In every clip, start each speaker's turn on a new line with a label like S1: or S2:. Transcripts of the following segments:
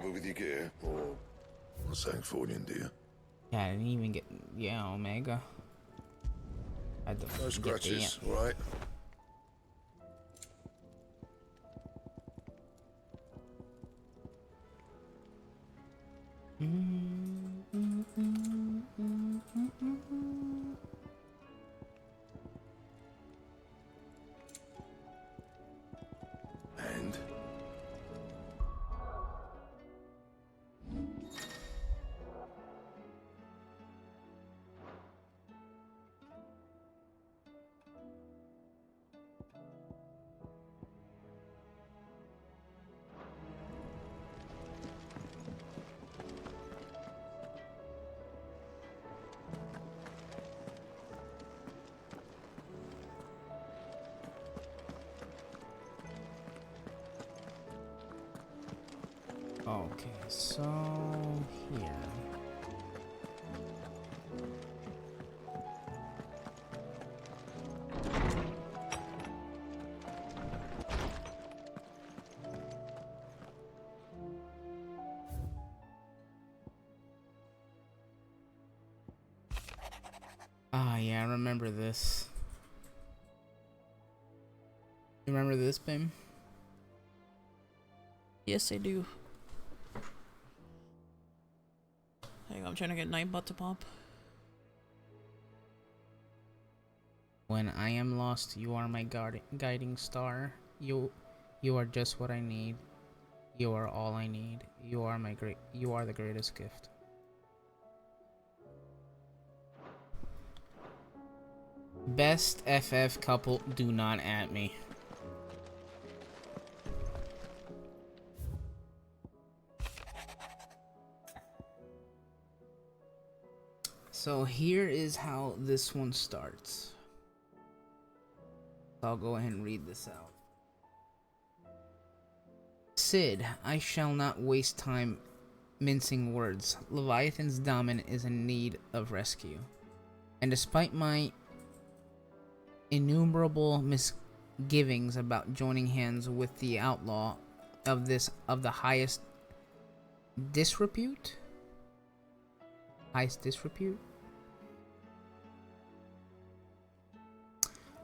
S1: trouble with your gear, or something falling, do you?
S2: Yeah, I didn't even get... Yeah, Omega. I had to
S1: No
S2: get
S1: scratches, right? And?
S2: Okay, so here. Ah, yeah, I remember this. You remember this, babe?
S3: Yes, I do. Hang on, I'm trying to get Nightbot to pop.
S2: When I am lost, you are my guiding star. You are just what I need. You are all I need. You are the greatest gift. Best FF couple, do not at me. So here is how this one starts. I'll go ahead and read this out. Sid, I shall not waste time mincing words. Leviathan's dominant is in need of rescue. And despite my innumerable misgivings about joining hands with the outlaw of the highest disrepute,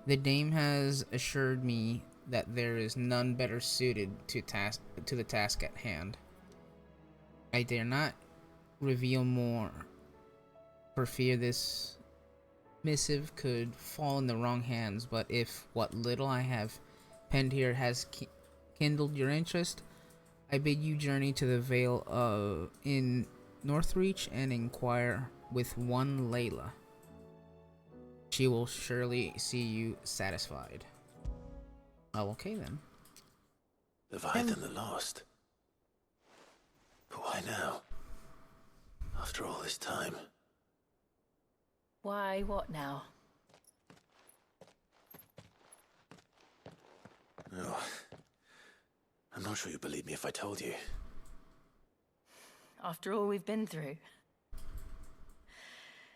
S2: the dame has assured me that there is none better suited to the task at hand. I dare not reveal more, for fear this missive could fall in the wrong hands, but if what little I have penned here has kindled your interest, I bid you journey to the Vale in Northreach and inquire with one Layla. She will surely see you satisfied. Oh, okay then.
S4: Leviathan the Lost. But why now? After all this time.
S5: Why, what now?
S4: Oh, I'm not sure you'd believe me if I told you.
S5: After all we've been through.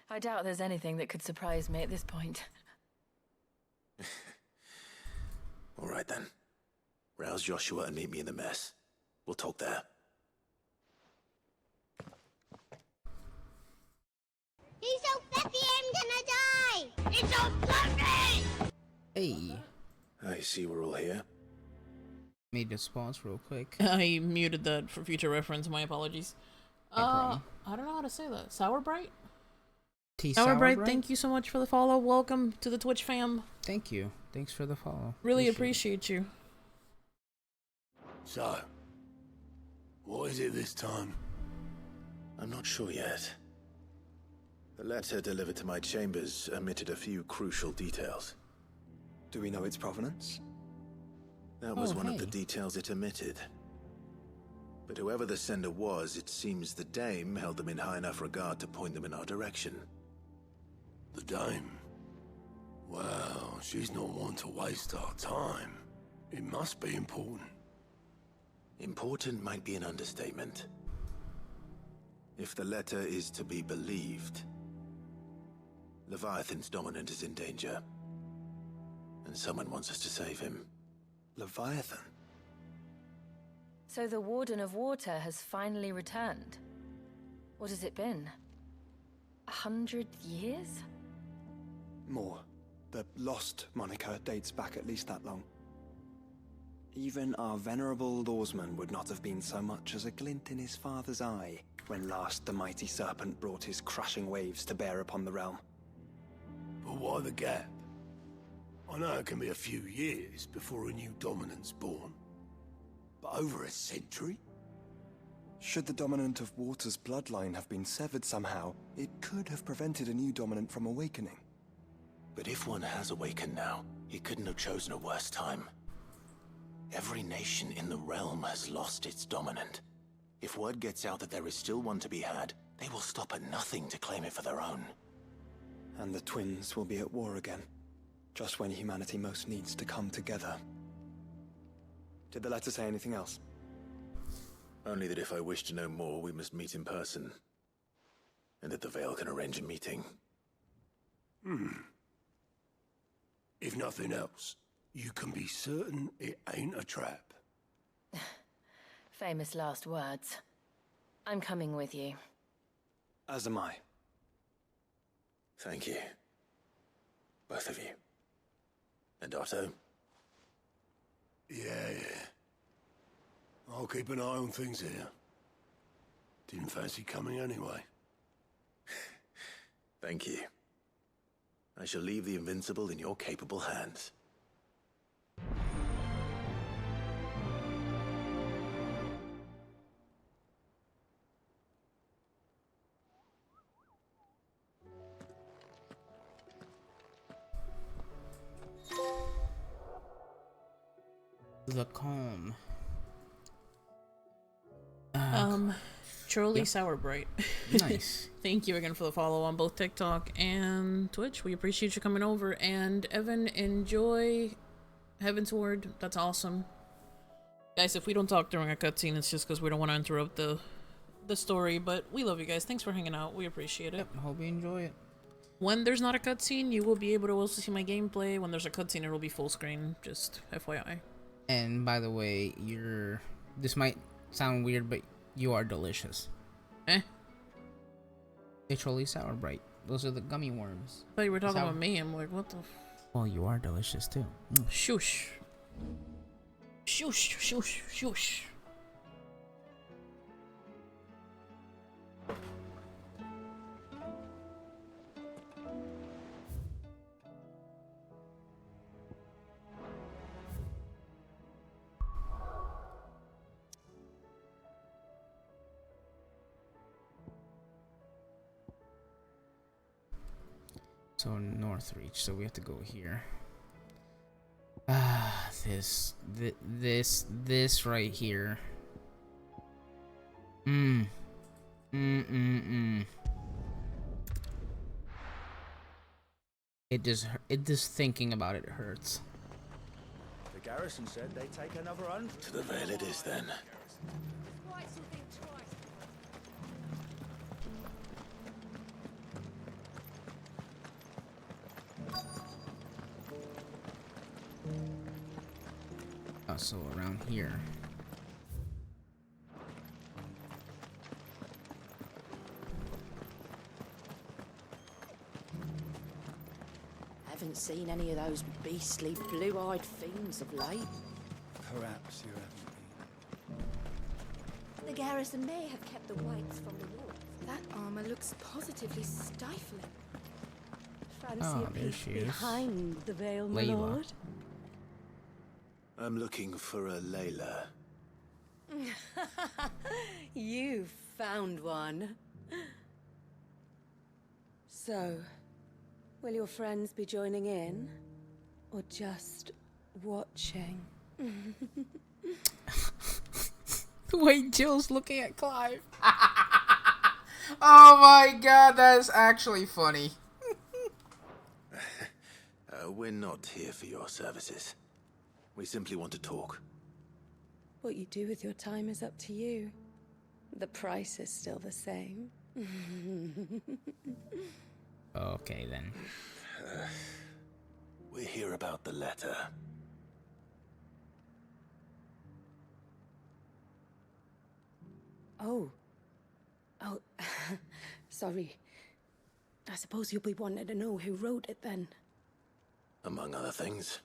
S5: I doubt there's anything that could surprise me at this point.
S4: All right then. Rouse Joshua and meet me in the mess. We'll talk there.
S6: He's so fluffy, I'm gonna die! He's so fluffy!
S2: Hey,
S4: I see we're all here.
S2: made this pause real quick.
S3: I muted that for future reference. My apologies. I don't know how to say that. Sour Bright? Sour Bright, thank you so much for the follow. Welcome to the Twitch fam.
S2: Thank you. Thanks for the follow.
S3: Really appreciate you.
S1: So, what is it this time?
S4: I'm not sure yet. The letter delivered to my chambers omitted a few crucial details.
S7: Do we know its provenance?
S4: That was one of the
S2: hey.
S4: details it omitted. But whoever the sender was, it seems the dame held them in high enough regard to point them in our direction.
S1: The dame? Well, she's not one to waste our time. It must be important.
S4: Important might be an understatement. If the letter is to be believed, Leviathan's dominant is in danger. And someone wants us to save him.
S7: Leviathan?
S5: So the Warden of Water has finally returned. What has it been? 100 years?
S7: More. The Lost moniker dates back at least that long. Even our venerable lawsman would not have been so much as a glint in his father's eye when last the mighty serpent brought his crushing waves to bear upon the realm.
S1: But why the gap? I know it can be a few years before a new dominant's born. But over a century?
S7: Should the dominant of Water's bloodline have been severed somehow, it could have prevented a new dominant from awakening.
S4: But if one has awakened now, he couldn't have chosen a worse time. Every nation in the realm has lost its dominant. If word gets out that there is still one to be had, they will stop at nothing to claim it for their own.
S7: And the twins will be at war again, just when humanity most needs to come together. Did the letter say anything else?
S4: Only that if I wish to know more, we must meet in person. And that the Veil can arrange a meeting.
S1: If nothing else, you can be certain it ain't a trap.
S5: Famous last words. I'm coming with you.
S7: As am I.
S4: Thank you. Both of you. And Otto?
S1: Yeah. I'll keep an eye on things here. Didn't fancy coming anyway.
S4: Thank you. I shall leave the Invincible in your capable hands.
S2: The calm.
S3: Charlie Sourbright.
S2: Nice.
S3: Thank you again for the follow on both TikTok and Twitch. We appreciate you coming over. And Evan, enjoy Heaven's Word. That's awesome. Guys, if we don't talk during a cutscene, it's just because we don't want to interrupt the story. But we love you guys. Thanks for hanging out. We appreciate it.
S2: Yep, hope you enjoy it.
S3: When there's not a cutscene, you will be able to also see my gameplay. When there's a cutscene, it will be full screen. Just FYI.
S2: And by the way, this might sound weird, but you are delicious. It's Charlie Sourbright. Those are the gummy worms.
S3: I thought you were talking about me. I'm like, what the
S2: well, you are delicious too.
S3: Shush. Shush, shush, shush.
S2: So Northreach, so we have to go here. This right here. It just thinking about it hurts.
S8: The garrison said they'd take another 100.
S4: To the Veil it is then.
S2: So around here.
S9: Haven't seen any of those beastly blue-eyed fiends of late.
S8: Perhaps you haven't been.
S10: The garrison may have kept the whites from the wolves. That armor looks positively stifling.
S2: Oh, there she is.
S10: Behind the veil, my
S2: Layla.
S10: lord.
S4: I'm looking for a Layla.
S10: You found one. So, will your friends be joining in? Or just watching?
S2: The way Jill's looking at Clive. Oh my god, that's actually funny.
S4: We're not here for your services. We simply want to talk.
S10: What you do with your time is up to you. The price is still the same.
S2: Okay, then.
S4: We're here about the letter.
S10: Oh. Oh, sorry. I suppose you'll be wanting to know who wrote it then.
S4: Among other things.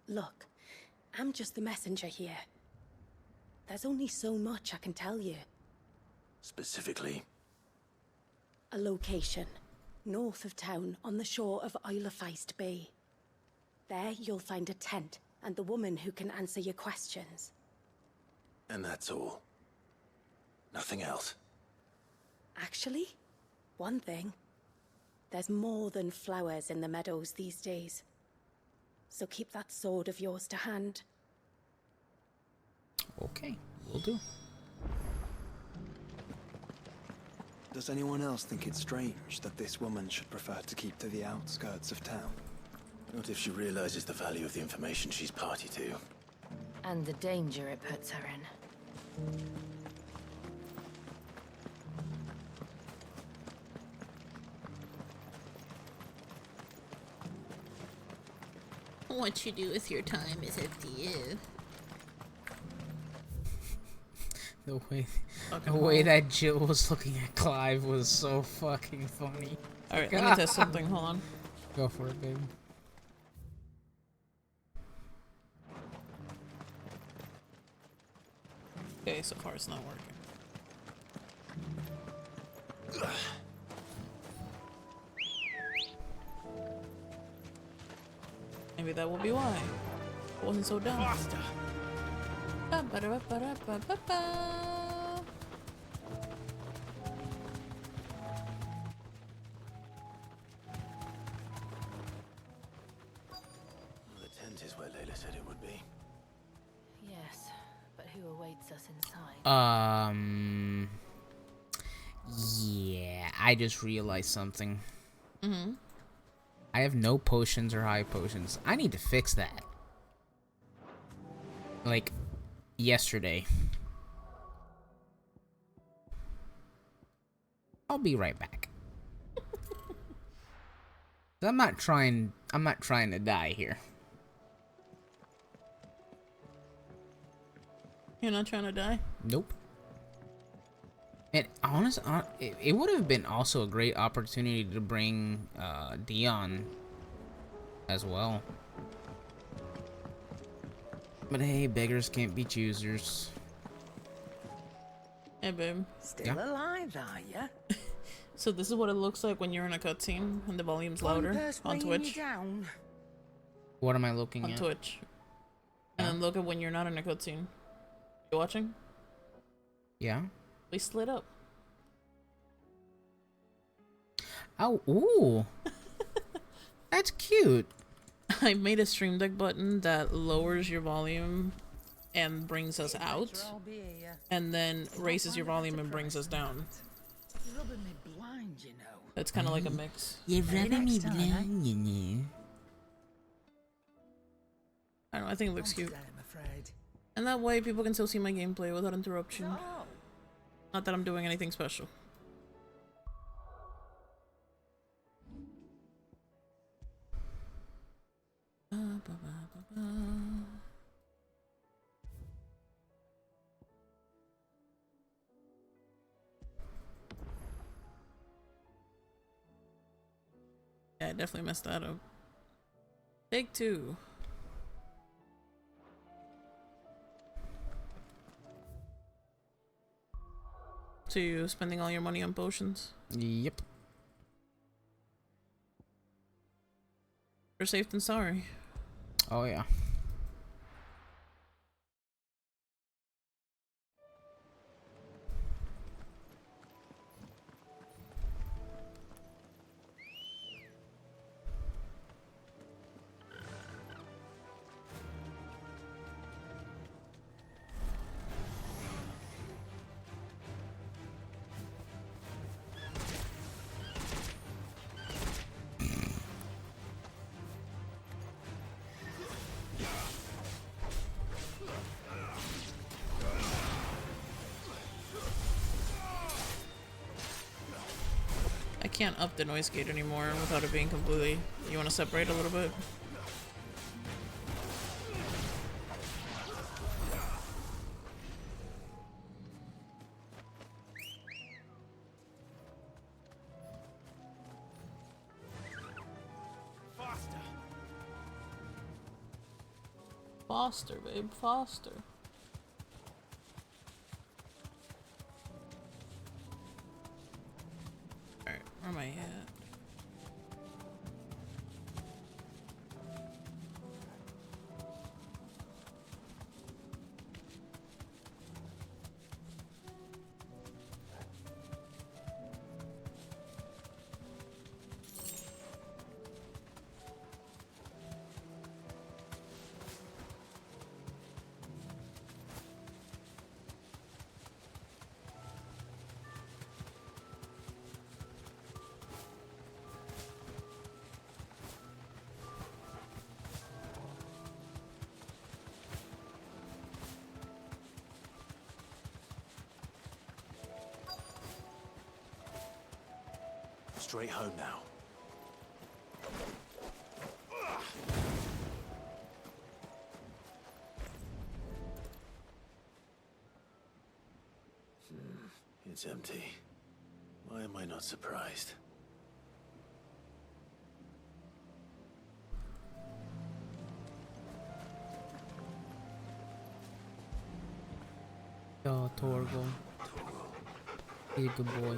S10: Look, I'm just the messenger here. There's only so much I can tell you.
S4: Specifically?
S10: A location, north of town, on the shore of Isle of Feist Bay. There you'll find a tent, and the woman who can answer your questions.
S4: And that's all? Nothing else?
S10: Actually, one thing. There's more than flowers in the meadows these days. So keep that sword of yours to hand.
S2: Okay, will do.
S7: Does anyone else think it's strange that this woman should prefer to keep to the outskirts of town?
S4: Not if she realizes the value of the information she's party to.
S5: And the danger it puts her in.
S3: What you do with your time is up to you.
S2: The way that Jill was looking at Clive was so fucking funny.
S3: Alright, let me test something. Hold on.
S2: Go for it, babe.
S3: Okay, so far it's not working. Maybe that will be why. It wasn't so dumb. Ba-ba-da-ba-ba-da-ba-ba-ba.
S4: The tent is where Layla said it would be.
S5: Yes, but who awaits us inside?
S2: Yeah, I just realized something.
S3: Mm-hmm.
S2: I have no potions or high potions. I need to fix that. Like, yesterday. I'll be right back. I'm not trying to die here.
S3: You're not trying to die?
S2: Nope. And it would have been also a great opportunity to bring Dion as well. But hey, beggars can't be choosers.
S3: Hey, babe.
S11: Still alive, are ya?
S3: So this is what it looks like when you're in a cutscene and the volume's louder on Twitch.
S2: What am I looking
S3: on
S2: at?
S3: Twitch. And then look at when you're not in a cutscene. You watching?
S2: Yeah.
S3: We slid up.
S2: Oh, ooh. That's cute.
S3: I made a Stream Deck button that lowers your volume and brings us out, and then raises your volume and brings us down. It's kind of like a mix.
S2: You're rubbing me blind, you know.
S3: I don't know, I think it looks cute. And that way people can still see my gameplay without interruption. Not that I'm doing anything special. Yeah, I definitely messed that up. Take two. So you spending all your money on potions?
S2: Yep.
S3: You're safe than sorry.
S2: Oh yeah.
S3: I can't up the noise gate anymore without it being completely... You want to separate a little bit? Foster, babe, foster. Alright, where am I at?
S4: Straight home now. It's empty. Why am I not surprised?
S2: Oh, Torgal. He's a good boy.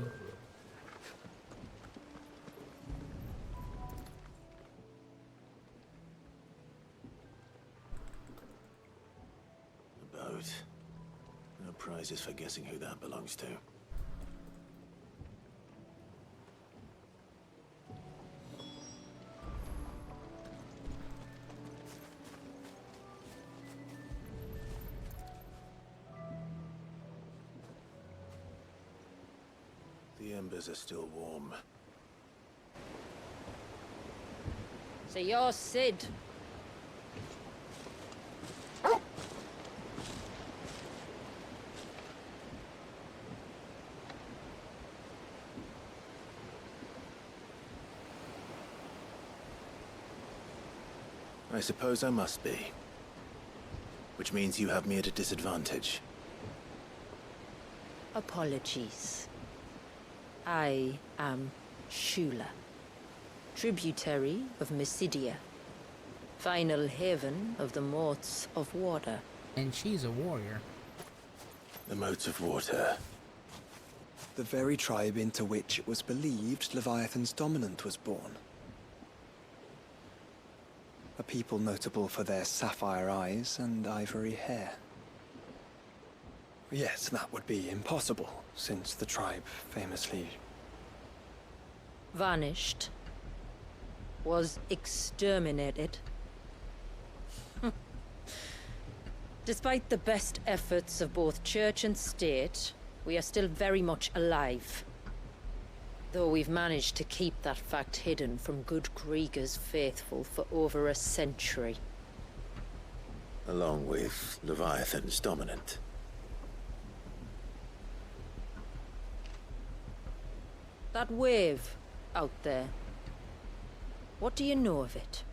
S4: A boat. No prizes for guessing who that belongs to. The embers are still warm.
S9: So you're Sid.
S4: I suppose I must be. Which means you have me at a disadvantage.
S9: Apologies. I am Shula, tributary of Mysidia, final haven of the Moats of Water.
S2: And she's a warrior.
S4: The Moats of Water.
S7: The very tribe into which it was believed Leviathan's dominant was born. A people notable for their sapphire eyes and ivory hair. Yes, that would be impossible, since the tribe famously...
S9: vanished. Was exterminated. Despite the best efforts of both church and state, we are still very much alive. Though we've managed to keep that fact hidden from good Kriegers faithful for over a century.
S4: Along with Leviathan's dominant.
S9: That wave out there. What do you know of it?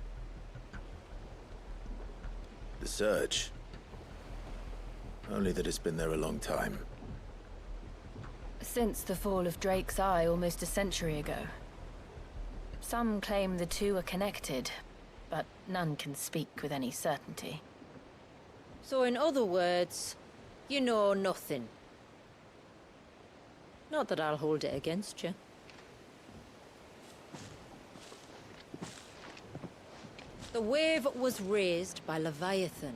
S4: The Surge. Only that it's been there a long time.
S5: Since the fall of Drake's Eye almost a century ago. Some claim the two are connected, but none can speak with any certainty.
S9: So in other words, you know nothing. Not that I'll hold it against you. The wave was raised by Leviathan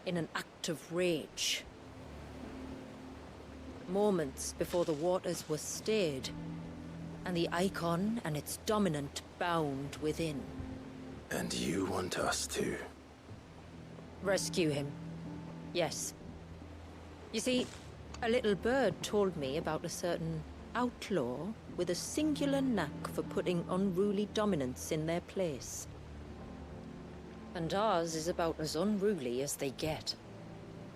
S9: in an act of rage. Moments before the waters were stayed, and the icon and its dominant bound within.
S4: And you want us to...
S9: rescue him. Yes. You see, a little bird told me about a certain outlaw with a singular knack for putting unruly dominants in their place. And ours is about as unruly as they get.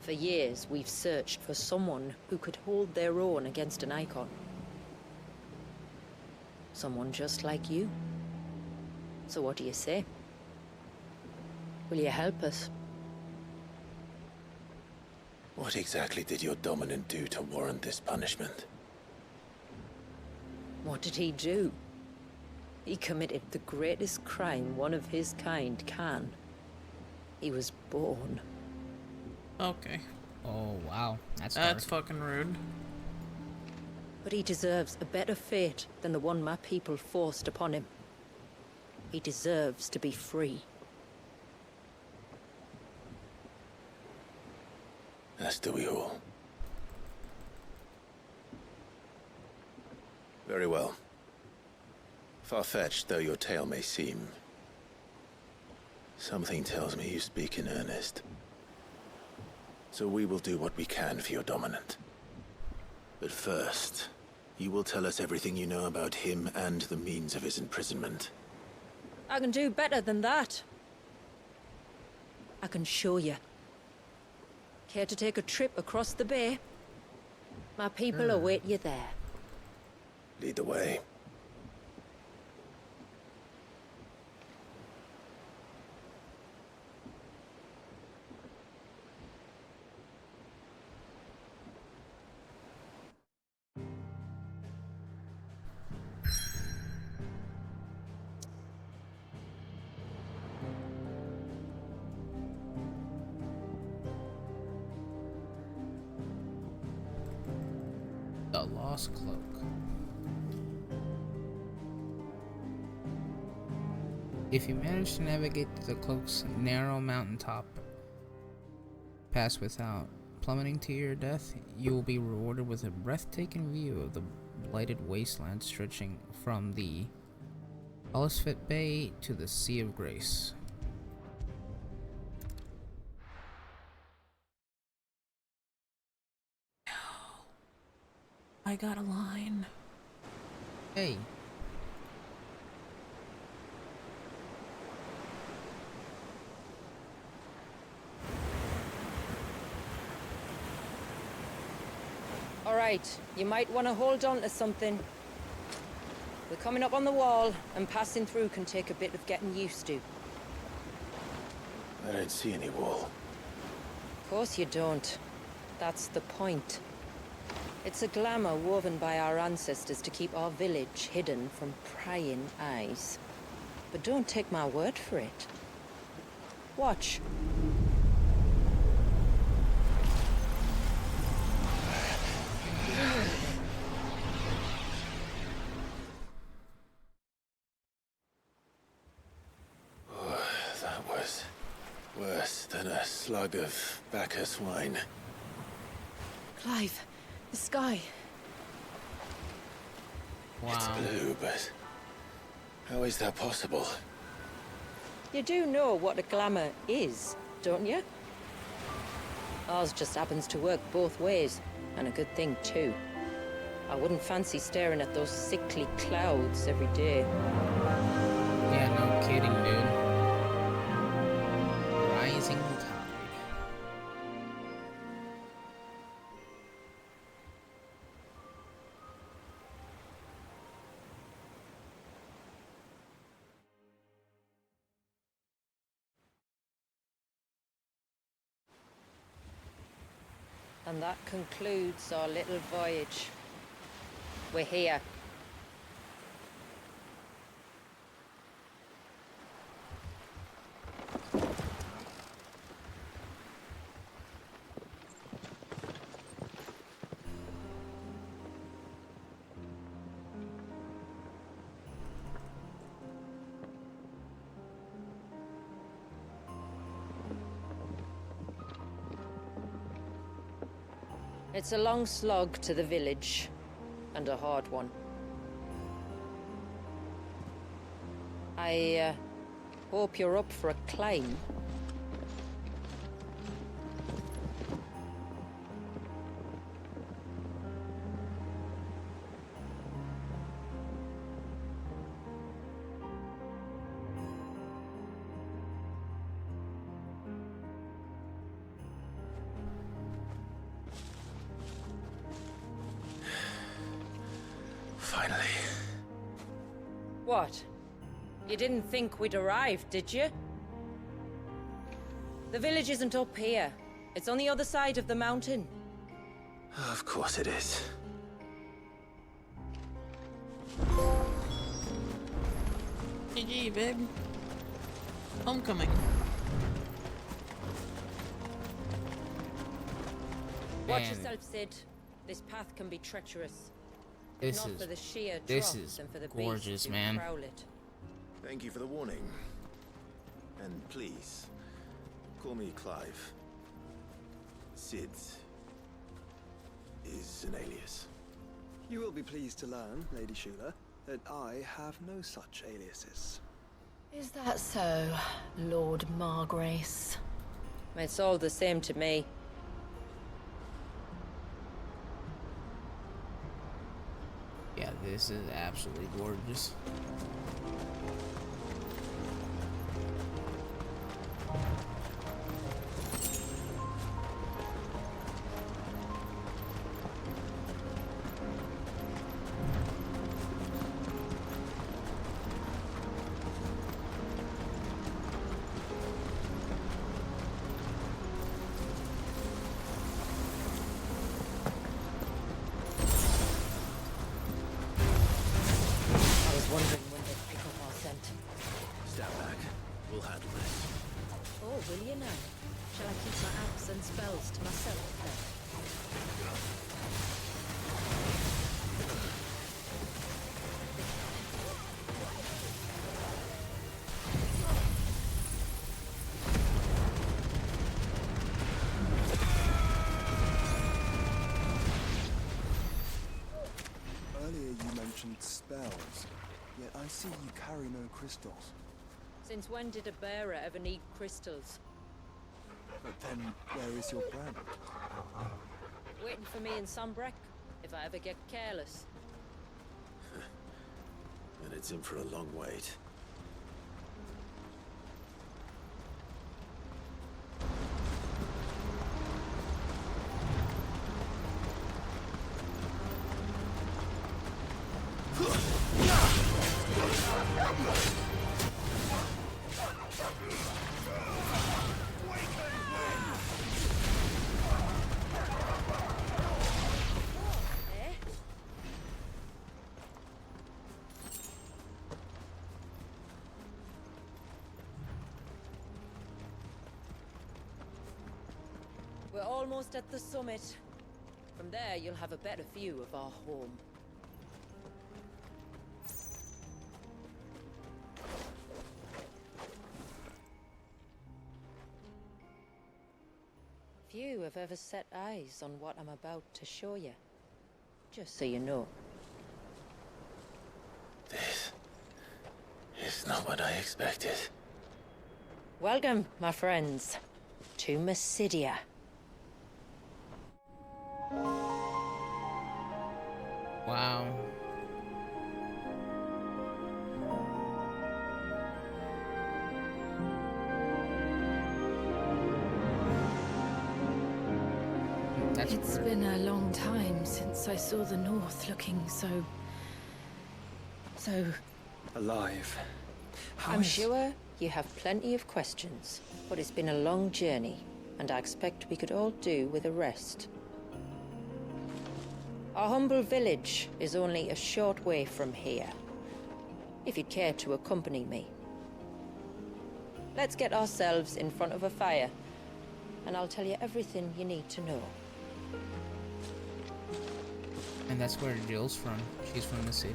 S9: For years, we've searched for someone who could hold their own against an icon. Someone just like you. So what do you say? Will you help us?
S4: What exactly did your dominant do to warrant this punishment?
S9: What did he do? He committed the greatest crime one of his kind can. He was born
S3: Okay.
S2: Oh, wow. That's
S3: That's
S2: dark.
S3: fucking rude.
S9: But he deserves a better fate than the one my people forced upon him. He deserves to be free.
S4: As do we all. Very well. Far-fetched though your tale may seem, something tells me you speak in earnest. So we will do what we can for your dominant. But first, you will tell us everything you know about him and the means of his imprisonment.
S9: I can do better than that. I can show you. Care to take a trip across the bay? My people await you there.
S4: Lead the way.
S2: The Lost Cloak. If you manage to navigate the cloak's narrow mountaintop pass without plummeting to your death, you will be rewarded with a breathtaking view of the blighted wasteland stretching from the FFXVI Bay to the Sea of Grace.
S3: I got a line.
S2: Hey.
S9: All right, you might want to hold on to something. We're coming up on the wall, and passing through can take a bit of getting used to.
S4: I don't see any wall.
S9: Of course you don't. That's the point. It's a glamour woven by our ancestors to keep our village hidden from prying eyes. But don't take my word for it. Watch.
S4: That was worse than a slug of Bacchus wine.
S10: Clive, the sky.
S2: Wow.
S4: It's blue, but how is that possible?
S9: You do know what a glamour is, don't you? Ours just happens to work both ways, and a good thing too. I wouldn't fancy staring at those sickly clouds every day.
S2: Yeah, no kidding, dude. Rising tide.
S9: And that concludes our little voyage. We're here. It's a long slog to the village, and a hard one. I hope you're up for a climb.
S4: Finally.
S9: What? You didn't think we'd arrived, did you? The village isn't up here. It's on the other side of the mountain.
S4: Of course it is.
S3: GG, babe. Homecoming.
S9: Watch
S2: Man,
S9: yourself, Sid. This path can be treacherous.
S2: This
S9: Not for the sheer
S2: this
S9: drop
S2: is
S9: and for the
S2: gorgeous,
S9: beasts who
S2: man.
S9: prowl it.
S4: Thank you for the warning. And please, call me Clive. Sid is an alias.
S7: You will be pleased to learn, Lady Shula, that I have no such aliases.
S5: Is that so, Lord Margrace?
S9: It's all the same to me.
S2: Yeah, this is absolutely gorgeous.
S9: Wondering when they'd pick up our scent.
S4: Stand back. We'll handle this.
S9: Oh, will you now? Shall I keep my apps and spells to myself then?
S7: Earlier you mentioned spells, yet I see you carry no crystals.
S9: Since when did a bearer ever need crystals?
S7: But then, where is your brand?
S9: Waiting for me in Sunbreck, if I ever get careless.
S4: And it's in for a long wait.
S9: We're almost at the summit. From there, you'll have a better view of our home. Few have ever set eyes on what I'm about to show you. Just so you know.
S4: This is not what I expected.
S9: Welcome, my friends, to Mysidia.
S2: Wow.
S5: It's been a long time since I saw the North looking so
S7: Alive.
S9: I'm sure you have plenty of questions, but it's been a long journey, and I expect we could all do with a rest. Our humble village is only a short way from here, if you'd care to accompany me. Let's get ourselves in front of a fire, and I'll tell you everything you need to know.
S2: And that's where Jill's from. She's from the city.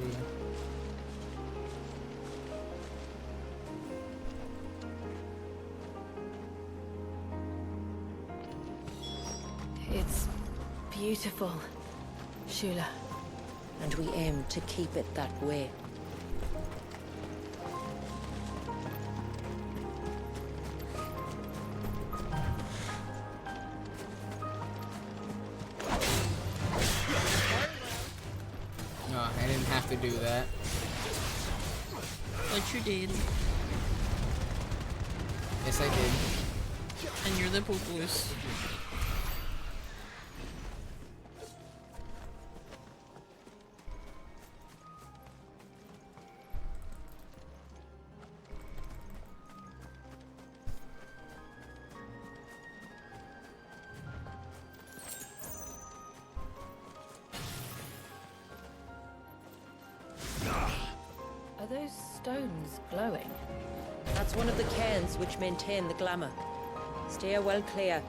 S5: It's beautiful, Shula.
S9: And we aim to keep it that way.
S2: No, I didn't have to do that.
S3: But you did.
S2: Yes, I did.
S3: And you're the poopoos.
S5: Are those stones glowing?
S9: That's one of the cairns which maintain the glamour. Steer well clear.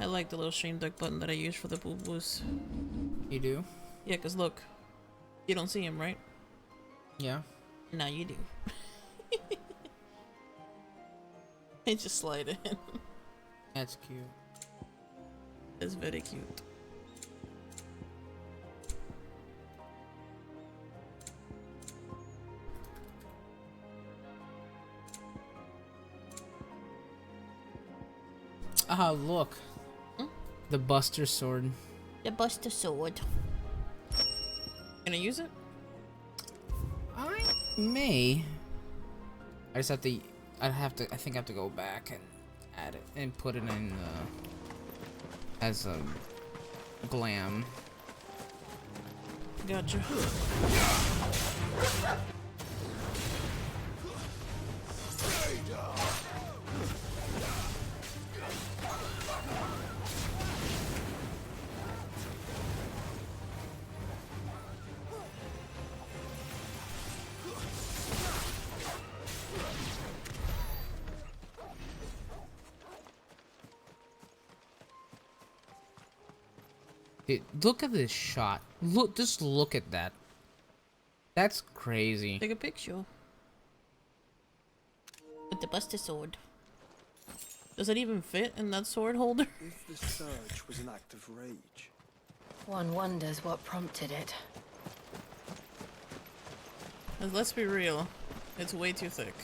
S3: I like the little stream deck button that I use for the boo-boos.
S2: You do?
S3: Yeah, cause look, you don't see him, right?
S2: Yeah.
S3: Now you do. I just slide in.
S2: That's cute.
S3: It's very cute.
S2: Ah, look. The Buster Sword.
S3: The Buster Sword. Can I use it?
S2: I may. I just have to. I think I have to go back and add it and put it in as a glam.
S3: Gotcha.
S2: Dude, look at this shot. Look, just look at that. That's crazy.
S3: Take a picture. With the Buster Sword. Does it even fit in that sword holder?
S7: If the surge was an act of rage.
S5: One wonders what prompted it.
S3: And let's be real. It's way too thick.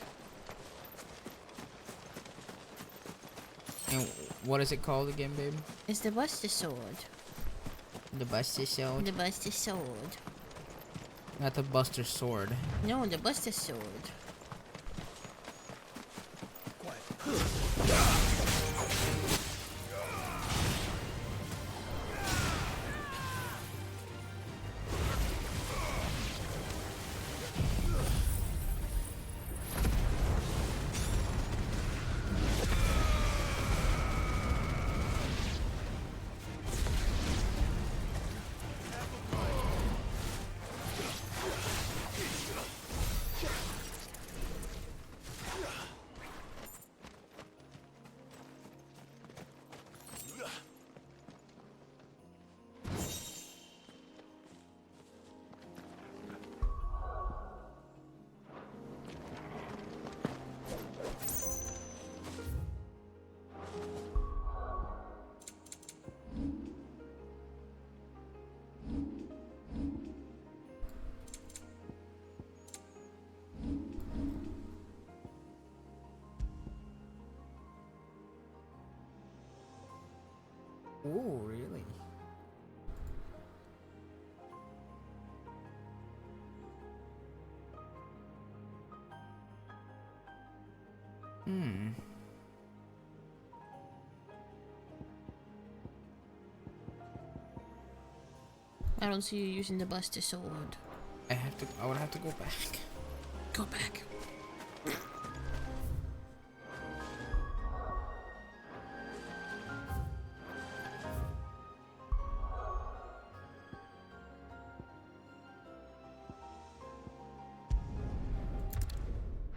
S2: And what is it called again, babe?
S3: It's the Buster Sword.
S2: The Buster Sword.
S3: The Buster Sword.
S2: Not the Buster Sword.
S3: No, the Buster Sword.
S2: Oh, really? Hmm.
S3: I don't see you using the Buster Sword.
S2: I would have to go back.
S3: Go back.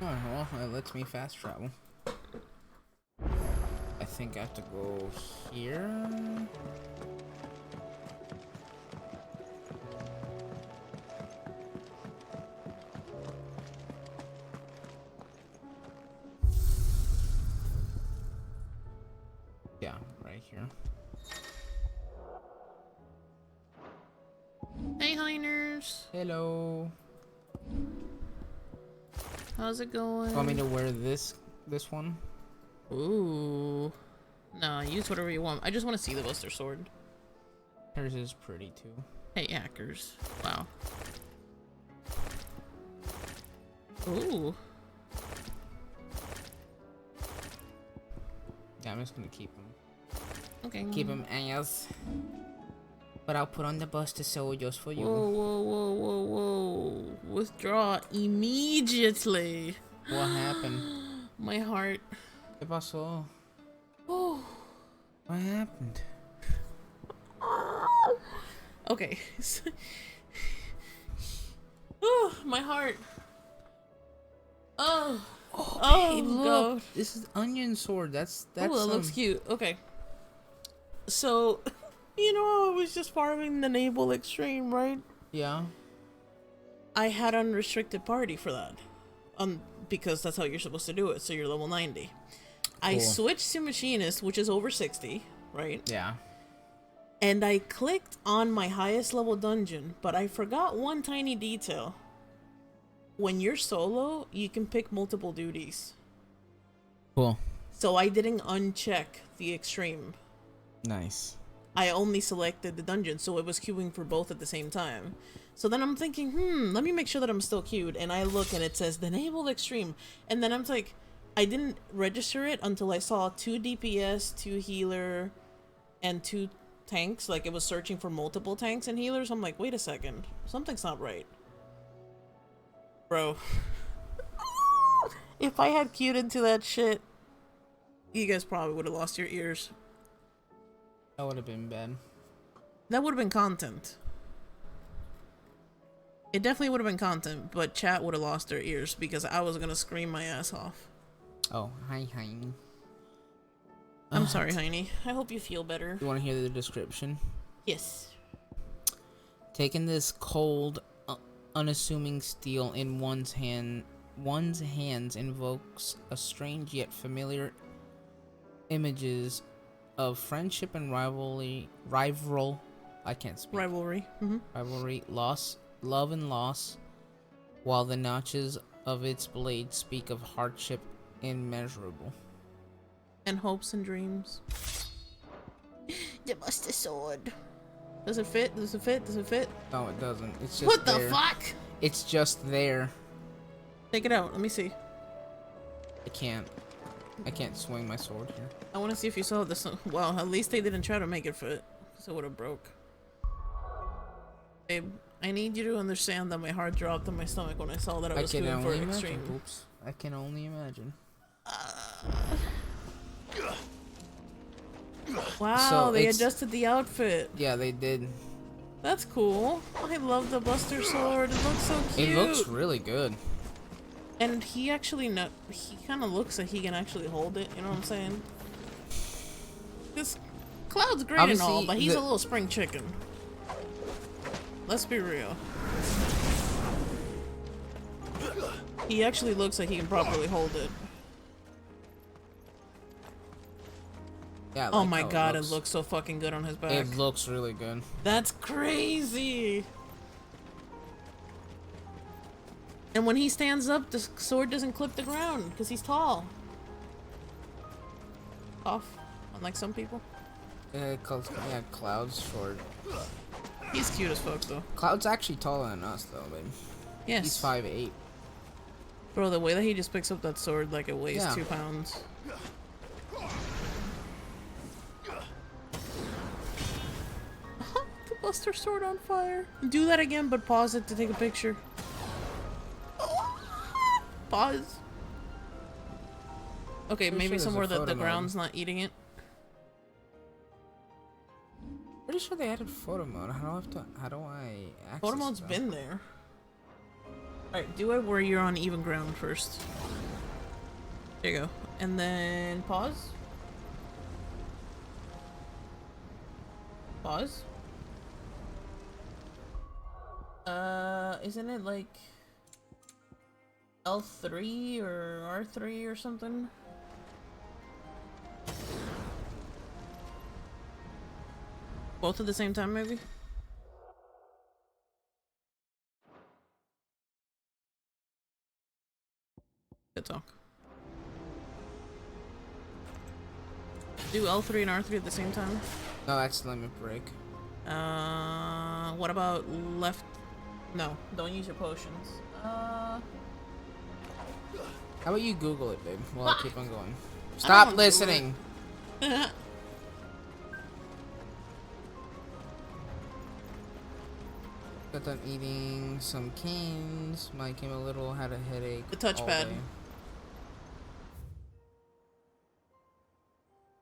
S2: Oh, well, it lets me fast travel. I think I have to go here. Yeah, right here.
S3: Hey, Heiners.
S2: Hello.
S3: How's it going?
S2: Want me to wear this one?
S3: Ooh. No, use whatever you want. I just want to see the Buster Sword.
S2: Hers is pretty too.
S3: Hey, hackers. Wow. Ooh.
S2: Yeah, I'm just gonna keep them.
S3: Okay.
S2: Keep them as. But I'll put on the Buster Sword just for you.
S3: Whoa, whoa, whoa, whoa, whoa. Withdraw immediately.
S2: What happened?
S3: My heart.
S2: ¿Qué pasó?
S3: Oh.
S2: What happened?
S3: Okay. Oh, my heart. Oh.
S2: Oh, babe,
S3: God.
S2: look. This is onion sword. That's
S3: Oh, that looks cute. Okay. So, you know, I was just farming the Naval Extreme, right?
S2: Yeah.
S3: I had unrestricted party for that. Because that's how you're supposed to do it, so you're level 90. I switched to Machinist, which is over 60, right?
S2: Yeah.
S3: And I clicked on my highest level dungeon, but I forgot one tiny detail. When you're solo, you can pick multiple duties.
S2: Cool.
S3: So I didn't uncheck the extreme.
S2: Nice.
S3: I only selected the dungeon, so it was queuing for both at the same time. So then I'm thinking, let me make sure that I'm still queued. And I look and it says the Naval Extreme. And then I'm like, I didn't register it until I saw 2 DPS, 2 healer, and 2 tanks. Like, it was searching for multiple tanks and healers. I'm like, wait a second. Something's not right. Bro. If I had queued into that shit, you guys probably would have lost your ears.
S2: That would have been bad.
S3: That would have been content. It definitely would have been content, but chat would have lost their ears because I was gonna scream my ass off.
S2: Oh, hi, Heine.
S3: I'm sorry, Heine. I hope you feel better.
S2: You want to hear the description?
S3: Yes.
S2: Taking this cold, unassuming steel in one's hands invokes a strange yet familiar images of friendship and rivalry. I can't speak.
S3: Rivalry.
S2: Rivalry, loss, love and loss, while the notches of its blade speak of hardship immeasurable.
S3: And hopes and dreams. The Buster Sword. Does it fit? Does it fit? Does it fit?
S2: No, it doesn't. It's just
S3: what the
S2: there.
S3: fuck?
S2: It's just there.
S3: Take it out. Let me see.
S2: I can't swing my sword here.
S3: I want to see if you saw this. Well, at least they didn't try to make it fit, because it would have broke. Babe, I need you to understand that my heart dropped in my stomach when I saw that I was going for extreme.
S2: Oops. I can only imagine.
S3: Wow,
S2: so
S3: they adjusted the outfit.
S2: Yeah, they did.
S3: That's cool. I love the Buster Sword. It looks so cute.
S2: It looks really good.
S3: And he actually, he kind of looks like he can actually hold it. You know what I'm saying? This Cloud's great and all, but he's a little spring chicken. Let's be real. He actually looks like he can properly hold it.
S2: Yeah,
S3: oh my god, it looks so fucking good on his back.
S2: It looks really good.
S3: That's crazy! And when he stands up, the sword doesn't clip the ground, because he's tall. Off, unlike some people.
S2: Yeah, Cloud's short.
S3: He's cute as fuck, though.
S2: Cloud's actually taller than us, though, babe.
S3: Yes.
S2: He's 5'8".
S3: Bro, the way that he just picks up that sword like it weighs 2 pounds. The Buster Sword on fire. Do that again, but pause it to take a picture. Pause. Okay, maybe somewhere that the ground's not eating it.
S2: Pretty sure they added photo mode. How do I access
S3: Photo mode's been there. Alright, do it where you're on even ground first. There you go. And then pause. Pause. Isn't it like L3 or R3 or something? Both at the same time, maybe? Good talk. Do L3 and R3 at the same time?
S2: No, that's limit break.
S3: What about left? No, don't use your potions.
S2: How about you Google it, babe, while I keep on going. Stop listening! Got done eating some canes. Mike came a little, had a headache.
S3: The touchpad.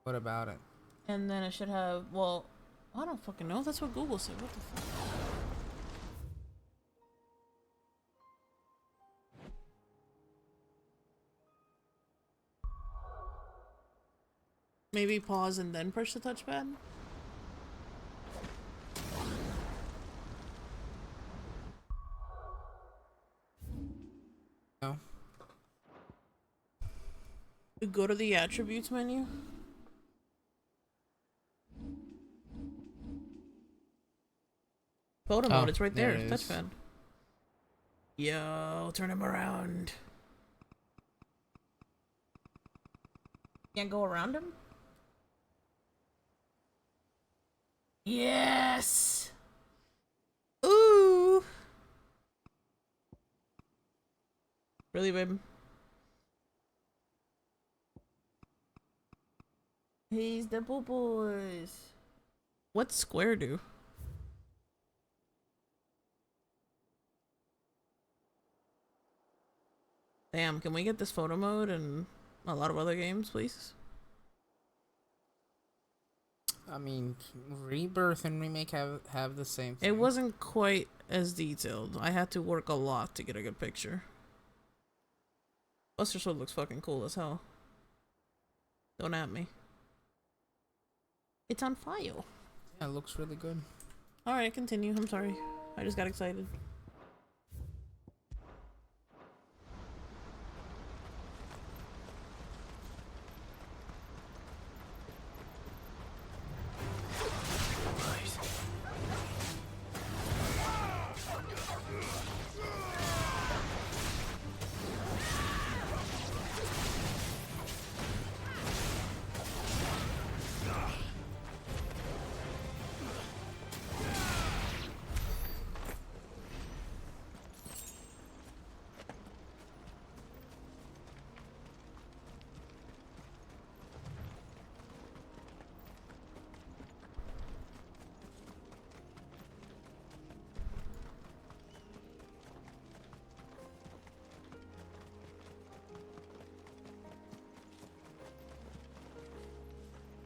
S2: What about it?
S3: And then it should have, well, I don't fucking know. That's what Google said. What the fuck? Maybe pause and then push the touchpad? Go to the attributes menu. Photo mode, it's right there. Touchpad. Yo, turn him around. Can't go around him? Yes! Ooh! Really, babe? He's the boo boys. What's square do? Damn, can we get this photo mode and a lot of other games, please?
S2: I mean, Rebirth and Remake have the same thing.
S3: It wasn't quite as detailed. I had to work a lot to get a good picture. Buster Sword looks fucking cool as hell. Don't at me. It's on file.
S2: Yeah, it looks really good.
S3: Alright, continue. I'm sorry. I just got excited.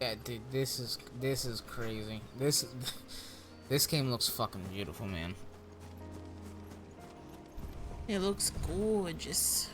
S2: Yeah, dude, this is crazy. This game looks fucking beautiful, man.
S3: It looks gorgeous.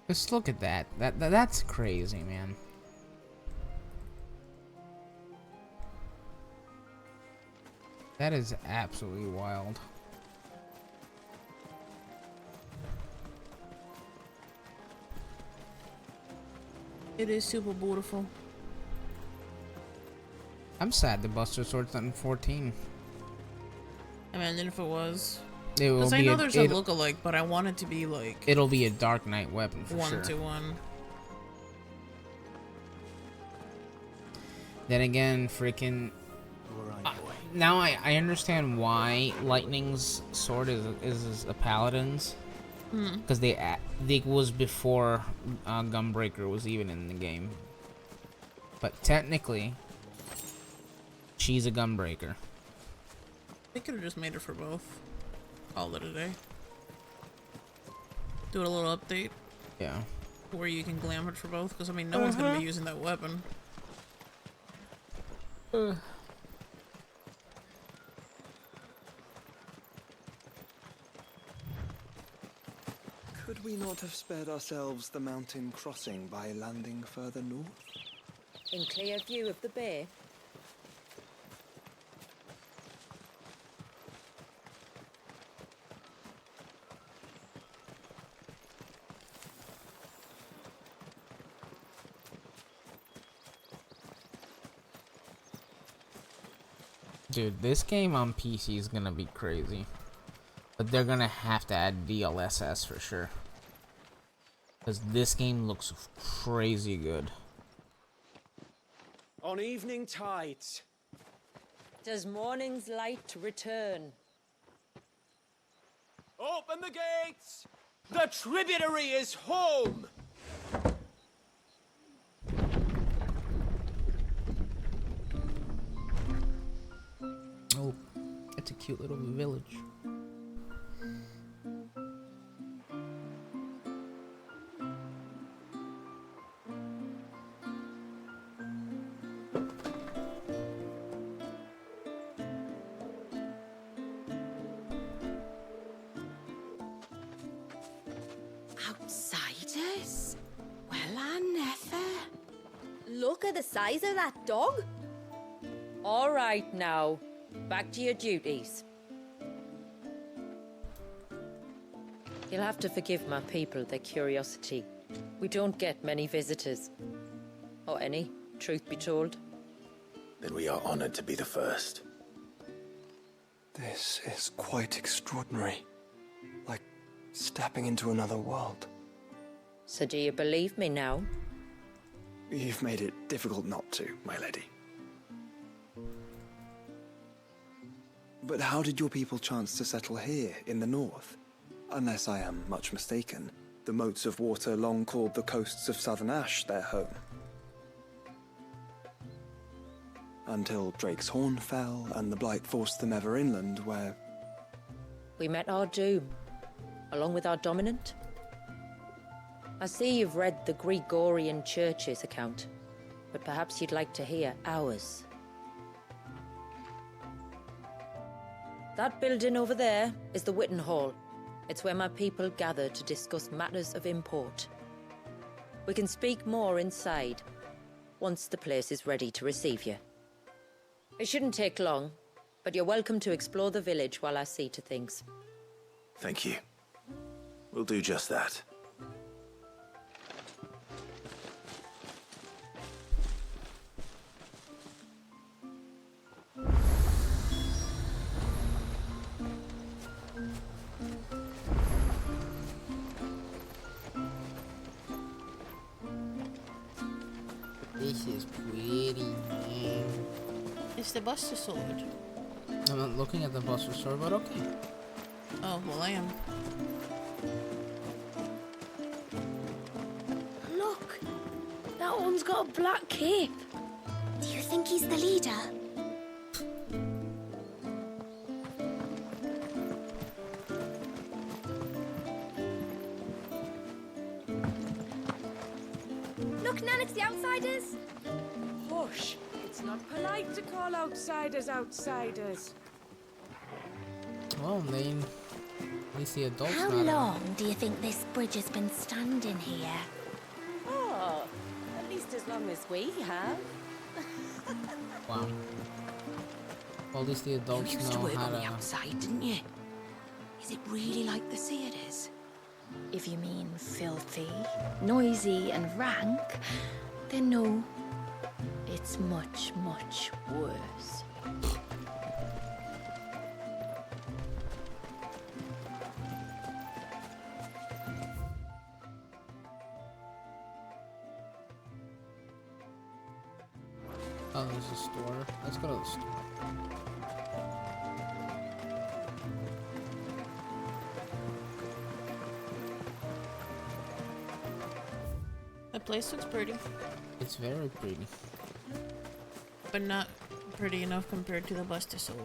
S2: Just look at that. That's crazy, man. That is absolutely wild.
S3: It is super beautiful.
S2: I'm sad the Buster Sword's not in 14.
S3: Imagine if it was.
S2: It will
S3: Because I
S2: be
S3: know
S2: a,
S3: there's a look-alike, but I want it to be like...
S2: It'll be a Dark Knight weapon for sure.
S3: 1-to-1.
S2: Then again, freaking... now I understand why Lightning's sword is a paladin's. Because they was before Gunbreaker was even in the game. But technically, she's a Gunbreaker.
S3: They could have just made it for both. Call it a day. Do a little update.
S2: Yeah.
S3: Where you can glam it for both, because I mean, no one's gonna be using that weapon.
S7: Could we not have spared ourselves the mountain crossing by landing further north?
S9: In clear view of the bay.
S2: Dude, this game on PC is gonna be crazy. But they're gonna have to add DLSS for sure. Because this game looks crazy good.
S12: On evening tides.
S9: Does morning's light return?
S12: Open the gates! The tributary is home!
S2: Oh, it's a cute little village.
S10: Outsiders? Well, I never.
S9: Look at the size of that dog. All right now, back to your duties. You'll have to forgive my people their curiosity. We don't get many visitors. Or any, truth be told.
S4: Then we are honored to be the first.
S7: This is quite extraordinary. Like stepping into another world.
S9: So do you believe me now?
S7: You've made it difficult not to, my lady. But how did your people chance to settle here in the north? Unless I am much mistaken, the moats of water long called the coasts of southern Ash their home. Until Drake's Horn fell and the Blight forced them ever inland, where...
S9: We met our doom, along with our dominant. I see you've read the Gregorian Church's account, but perhaps you'd like to hear ours. That building over there is the Witten Hall. It's where my people gather to discuss matters of import. We can speak more inside, once the place is ready to receive you. It shouldn't take long, but you're welcome to explore the village while I see to things.
S4: Thank you. We'll do just that.
S2: This is pretty, man.
S3: It's the Buster Sword.
S2: I'm not looking at the Buster Sword, but okay.
S3: Oh, well, I am.
S10: Look! That one's got a black cape.
S6: Do you think he's the leader?
S10: Look, Nan, it's the outsiders.
S11: Hush! It's not polite to call outsiders outsiders.
S2: Well, at least the adults
S6: How
S2: not
S6: long do you think this bridge has been standing here?
S11: Oh, at least as long as we have.
S2: Wow. Well, at least the adults
S10: You used to
S2: know
S10: work
S2: how
S10: on the
S2: to...
S10: outside, didn't you? Is it really like they say it is?
S5: If you mean filthy, noisy, and rank, then no. It's much, much worse.
S2: Oh, there's a store. Let's go to the store.
S3: That place looks pretty,
S2: It's very pretty.
S3: but not pretty enough compared to the Buster Sword.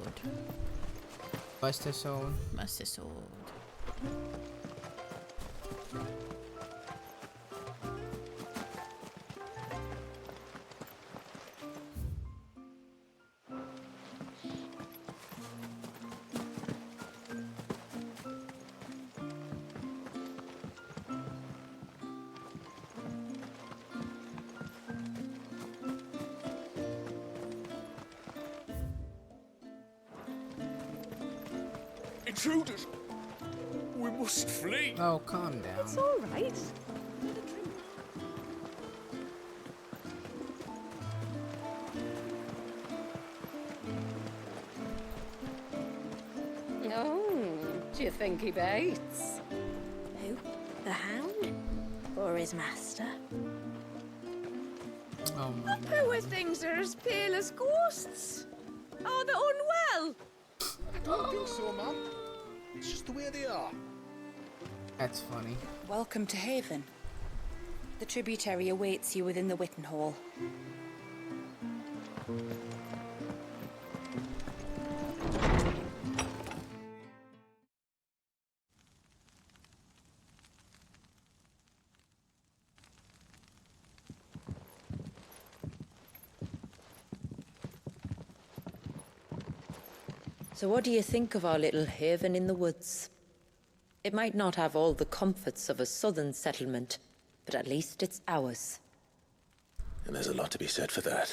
S2: Buster Sword.
S3: Buster Sword.
S12: Intruders! We must flee!
S2: Oh, calm down.
S11: It's all right.
S10: Oh, do you think he bites? Who? The hound? Or his master?
S2: Oh my
S11: The
S2: god.
S11: poor things are as pale as ghosts. Are they unwell?
S13: I don't think so, Mum. It's just the way they are.
S2: That's funny.
S14: Welcome to Haven. The tributary awaits you within the Witten Hall.
S9: So what do you think of our little haven in the woods? It might not have all the comforts of a southern settlement, but at least it's ours.
S4: And there's a lot to be said for that.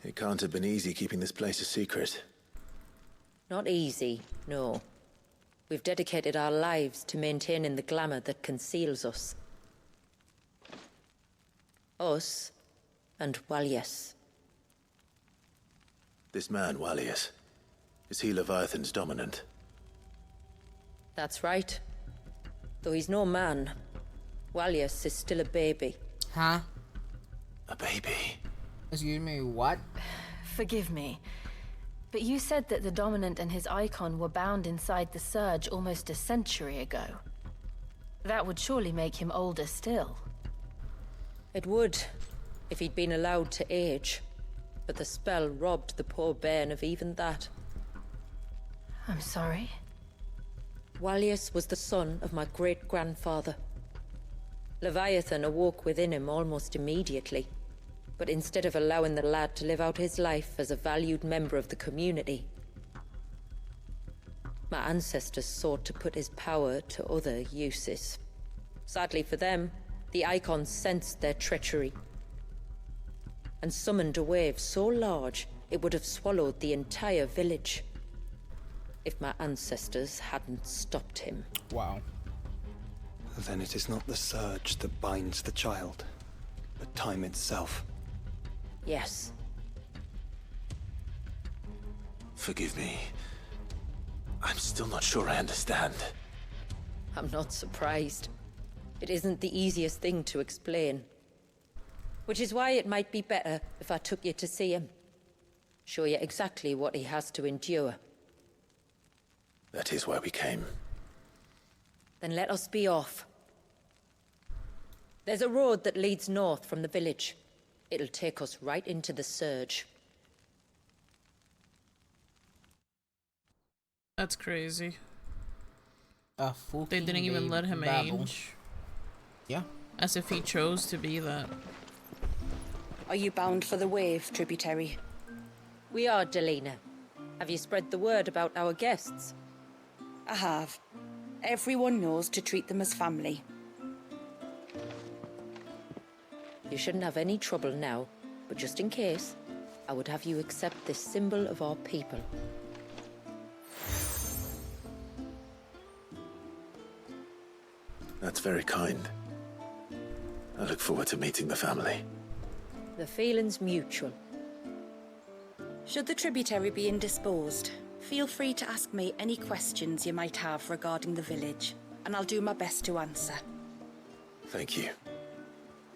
S4: It can't have been easy keeping this place a secret.
S9: Not easy, no. We've dedicated our lives to maintaining the glamour that conceals us. Us and Walyas.
S4: This man, Walyas, is he Leviathan's dominant?
S9: That's right. Though he's no man, Walyas is still a baby.
S2: Huh?
S4: A baby?
S2: Excuse me, what?
S5: Forgive me, but you said that the Dominant and his icon were bound inside the Surge almost a century ago. That would surely make him older still.
S9: It would, if he'd been allowed to age. But the spell robbed the poor bairn of even that.
S5: I'm sorry.
S9: Walyas was the son of my great-grandfather. Leviathan awoke within him almost immediately. But instead of allowing the lad to live out his life as a valued member of the community, my ancestors sought to put his power to other uses. Sadly for them, the icons sensed their treachery and summoned a wave so large it would have swallowed the entire village if my ancestors hadn't stopped him.
S2: Wow.
S7: Then it is not the surge that binds the child, but time itself.
S9: Yes.
S4: Forgive me. I'm still not sure I understand.
S9: I'm not surprised. It isn't the easiest thing to explain. Which is why it might be better if I took you to see him. Show you exactly what he has to endure.
S4: That is why we came.
S9: Then let us be off. There's a road that leads north from the village. It'll take us right into the Surge.
S3: That's crazy.
S2: They
S3: didn't even let him
S2: babble.
S3: age.
S2: Yeah.
S3: As if he chose to be that.
S14: Are you bound for the wave, tributary?
S9: We are, Delina. Have you spread the word about our guests?
S14: I have. Everyone knows to treat them as family.
S9: You shouldn't have any trouble now, but just in case, I would have you accept this symbol of our people.
S4: That's very kind. I look forward to meeting the family.
S9: The feeling's mutual.
S14: Should the tributary be indisposed, feel free to ask me any questions you might have regarding the village, and I'll do my best to answer.
S4: Thank you.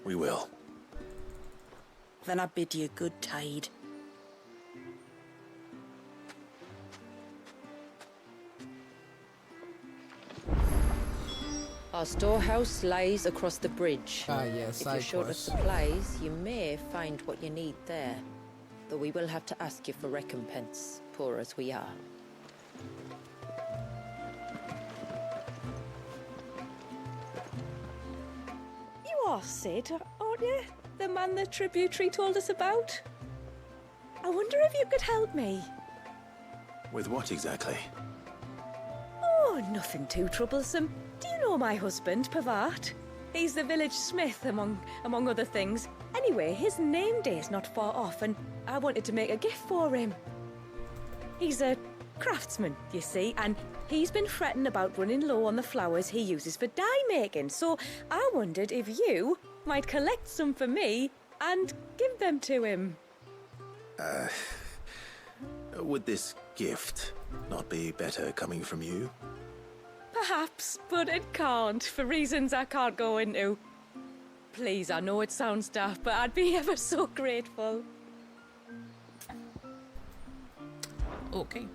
S4: We will.
S14: Then I bid you good tide.
S9: Our storehouse lies across the bridge.
S2: Ah, yes,
S9: If you're short of supplies, you may find what you need there. Though we will have to ask you for recompense, poor as we are.
S11: You are Sid, aren't you? The man the tributary told us about? I wonder if you could help me.
S4: With what exactly?
S11: Oh, nothing too troublesome. Do you know my husband, Pavat? He's the village smith, among other things. Anyway, his name day's not far off, and I wanted to make a gift for him. He's a craftsman, you see, and he's been fretting about running low on the flowers he uses for dye making, so I wondered if you might collect some for me and give them to him.
S4: Would this gift not be better coming from you?
S11: Perhaps, but it can't, for reasons I can't go into. Please, I know it sounds daft, but I'd be ever so grateful.
S3: Okay.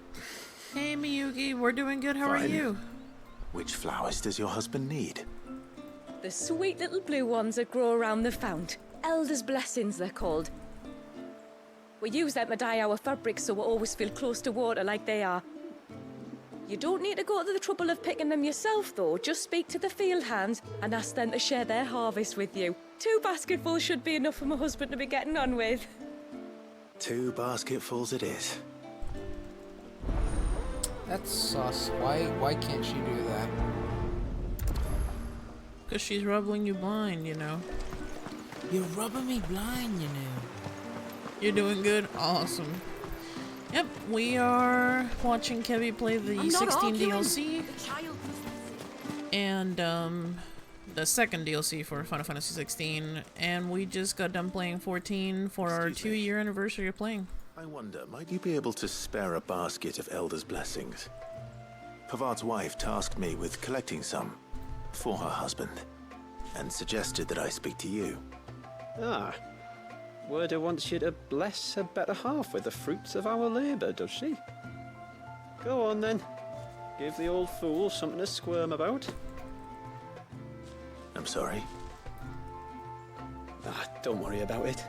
S3: Hey, Miyuki, we're doing good. How are
S4: Fine.
S3: you?
S4: Which flowers does your husband need?
S11: The sweet little blue ones that grow around the fount. Elder's blessings, they're called. We use them to dye our fabrics so we always feel close to water like they are. You don't need to go to the trouble of picking them yourself, though. Just speak to the field hands and ask them to share their harvest with you. 2 basketfuls should be enough for my husband to be getting on with.
S4: 2 basketfuls it is.
S2: That's sus. Why can't she do that?
S3: Because she's rubbing you blind, you know.
S2: You're rubbing me blind, you know.
S3: You're doing good? Awesome. Yep, we are watching Kevy play the 16 DLC. And, the second DLC for Final Fantasy 16. And we just got done playing 14 for our 2-year anniversary of playing.
S4: I wonder, might you be able to spare a basket of Elder's blessings? Pavard's wife tasked me with collecting some for her husband, and suggested that I speak to you.
S15: Ah. Werda wants you to bless her better half with the fruits of our labour, does she? Go on then. Give the old fool something to squirm about.
S4: I'm sorry.
S15: Ah, don't worry about it.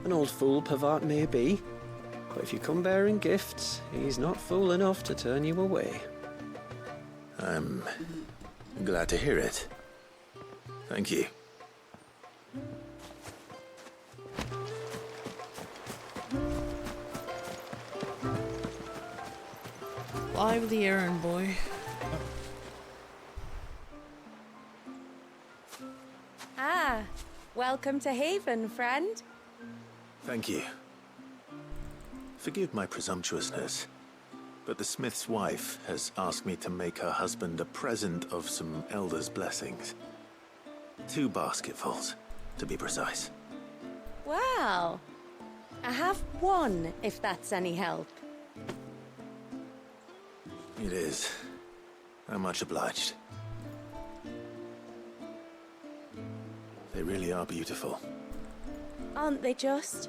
S15: An old fool Pavard may be, but if you come bearing gifts, he's not fool enough to turn you away.
S4: I'm glad to hear it. Thank you.
S3: Live the errand boy.
S11: Ah, welcome to Haven, friend.
S4: Thank you. Forgive my presumptuousness, but the smith's wife has asked me to make her husband a present of some Elder's blessings. 2 basketfuls, to be precise.
S11: Well, I have 1, if that's any help.
S4: It is. I'm much obliged. They really are beautiful.
S10: Aren't they just?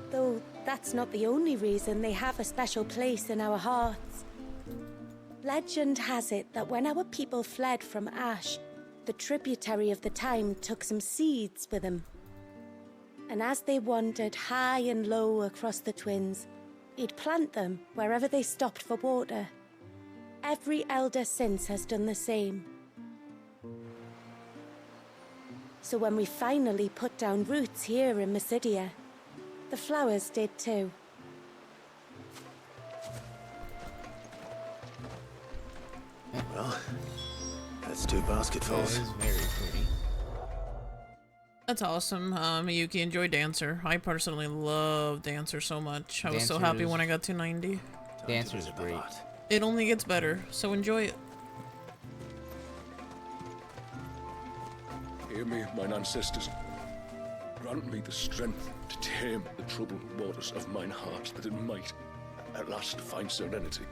S10: Though that's not the only reason they have a special place in our hearts. Legend has it that when our people fled from Ash, the tributary of the time took some seeds with them. And as they wandered high and low across the Twins, he'd plant them wherever they stopped for water. Every elder since has done the same. So when we finally put down roots here in Mysidia, the flowers did too.
S4: Well, that's 2 basketfuls.
S2: That is very pretty.
S3: That's awesome. Miyuki, enjoy Dancer. I personally love Dancer so much. I was so happy when I got to 90.
S2: Dancer's great.
S3: It only gets better, so enjoy it.
S16: Hear me, mine ancestors. Grant me the strength to tame the troubled waters of mine heart, that it might at last find serenity.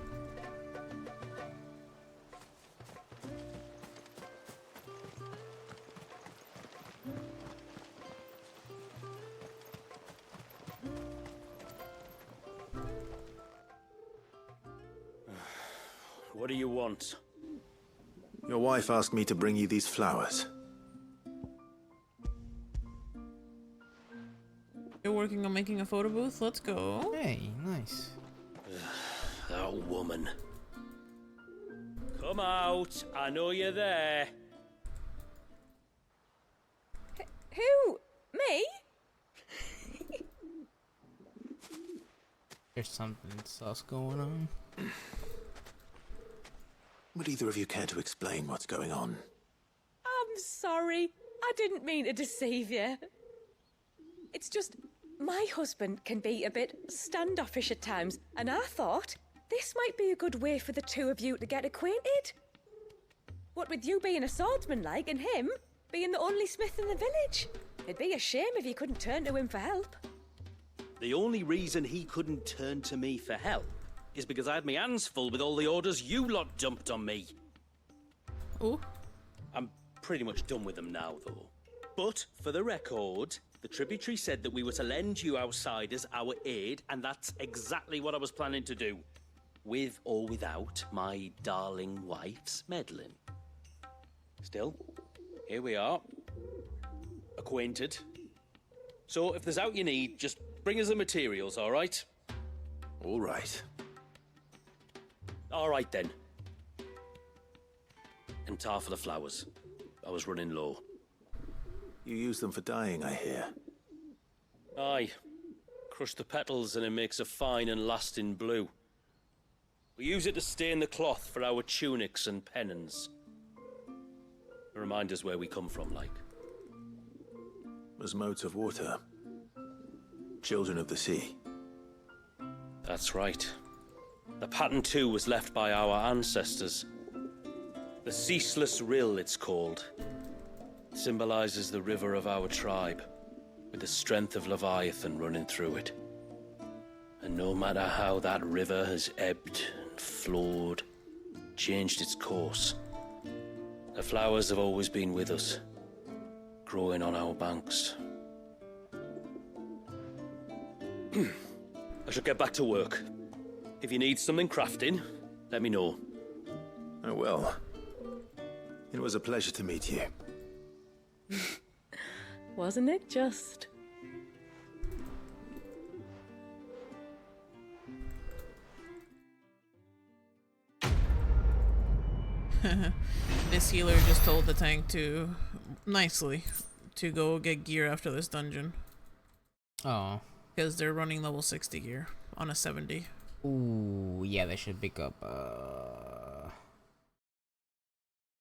S12: What do you want?
S4: Your wife asked me to bring you these flowers.
S3: You're working on making a photo booth? Let's go.
S2: Hey, nice.
S12: That woman. Come out. I know you're there.
S11: Who? Me?
S2: There's something sus going on.
S4: Would either of you care to explain what's going on?
S11: I'm sorry. I didn't mean to deceive you. It's just, my husband can be a bit standoffish at times, and I thought this might be a good way for the 2 of you to get acquainted. What with you being a swordsman like, and him being the only smith in the village. It'd be a shame if you couldn't turn to him for help.
S17: The only reason he couldn't turn to me for help is because I had my hands full with all the orders you lot dumped on me.
S3: Ooh.
S17: I'm pretty much done with them now, though. But, for the record, the tributary said that we were to lend you outsiders our aid, and that's exactly what I was planning to do. With or without my darling wife's meddling. Still, here we are. Acquainted. So, if there's out you need, just bring us the materials, all right?
S4: All right.
S17: All right, then. And tar for the flowers. I was running low.
S4: You use them for dyeing, I hear.
S17: Aye. Crush the petals and it makes a fine and lasting blue. We use it to stain the cloth for our tunics and pennons. Remind us where we come from, like.
S4: As modes of water. Children of the sea.
S17: That's right. The pattern too was left by our ancestors. The Ceaseless Rill, it's called. It symbolizes the river of our tribe, with the strength of Leviathan running through it. And no matter how that river has ebbed and flowed, changed its course, the flowers have always been with us, growing on our banks. I should get back to work. If you need something crafting, let me know.
S4: Oh, well. It was a pleasure to meet you.
S11: Wasn't it just?
S3: This healer just told the tank to, nicely, to go get gear after this dungeon.
S2: Oh.
S3: Because they're running level 60 gear on a 70.
S2: Ooh, yeah, they should pick up,
S3: The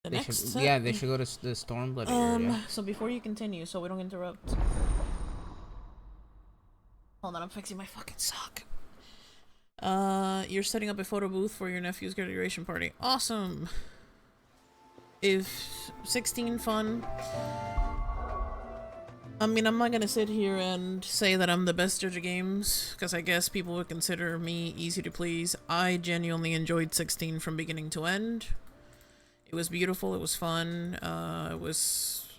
S2: they
S3: next
S2: should,
S3: set?
S2: yeah, they should go to the Stormblood area.
S3: So before you continue, so we don't interrupt. Hold on, I'm fixing my fucking sock. You're setting up a photo booth for your nephew's graduation party. Awesome! If 16 fun... I mean, I'm not gonna sit here and say that I'm the best judge of games, because I guess people would consider me easy to please. I genuinely enjoyed 16 from beginning to end. It was beautiful, it was fun, it was...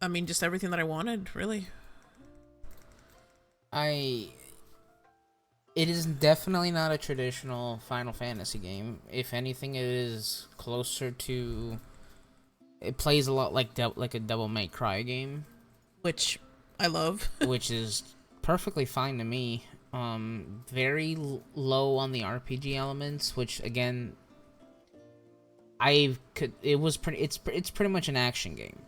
S3: I mean, just everything that I wanted, really.
S2: It is definitely not a traditional Final Fantasy game. If anything, it is closer to... It plays a lot like a Devil May Cry game.
S3: Which I love.
S2: Which is perfectly fine to me. Very low on the RPG elements, which again... it's pretty much an action game.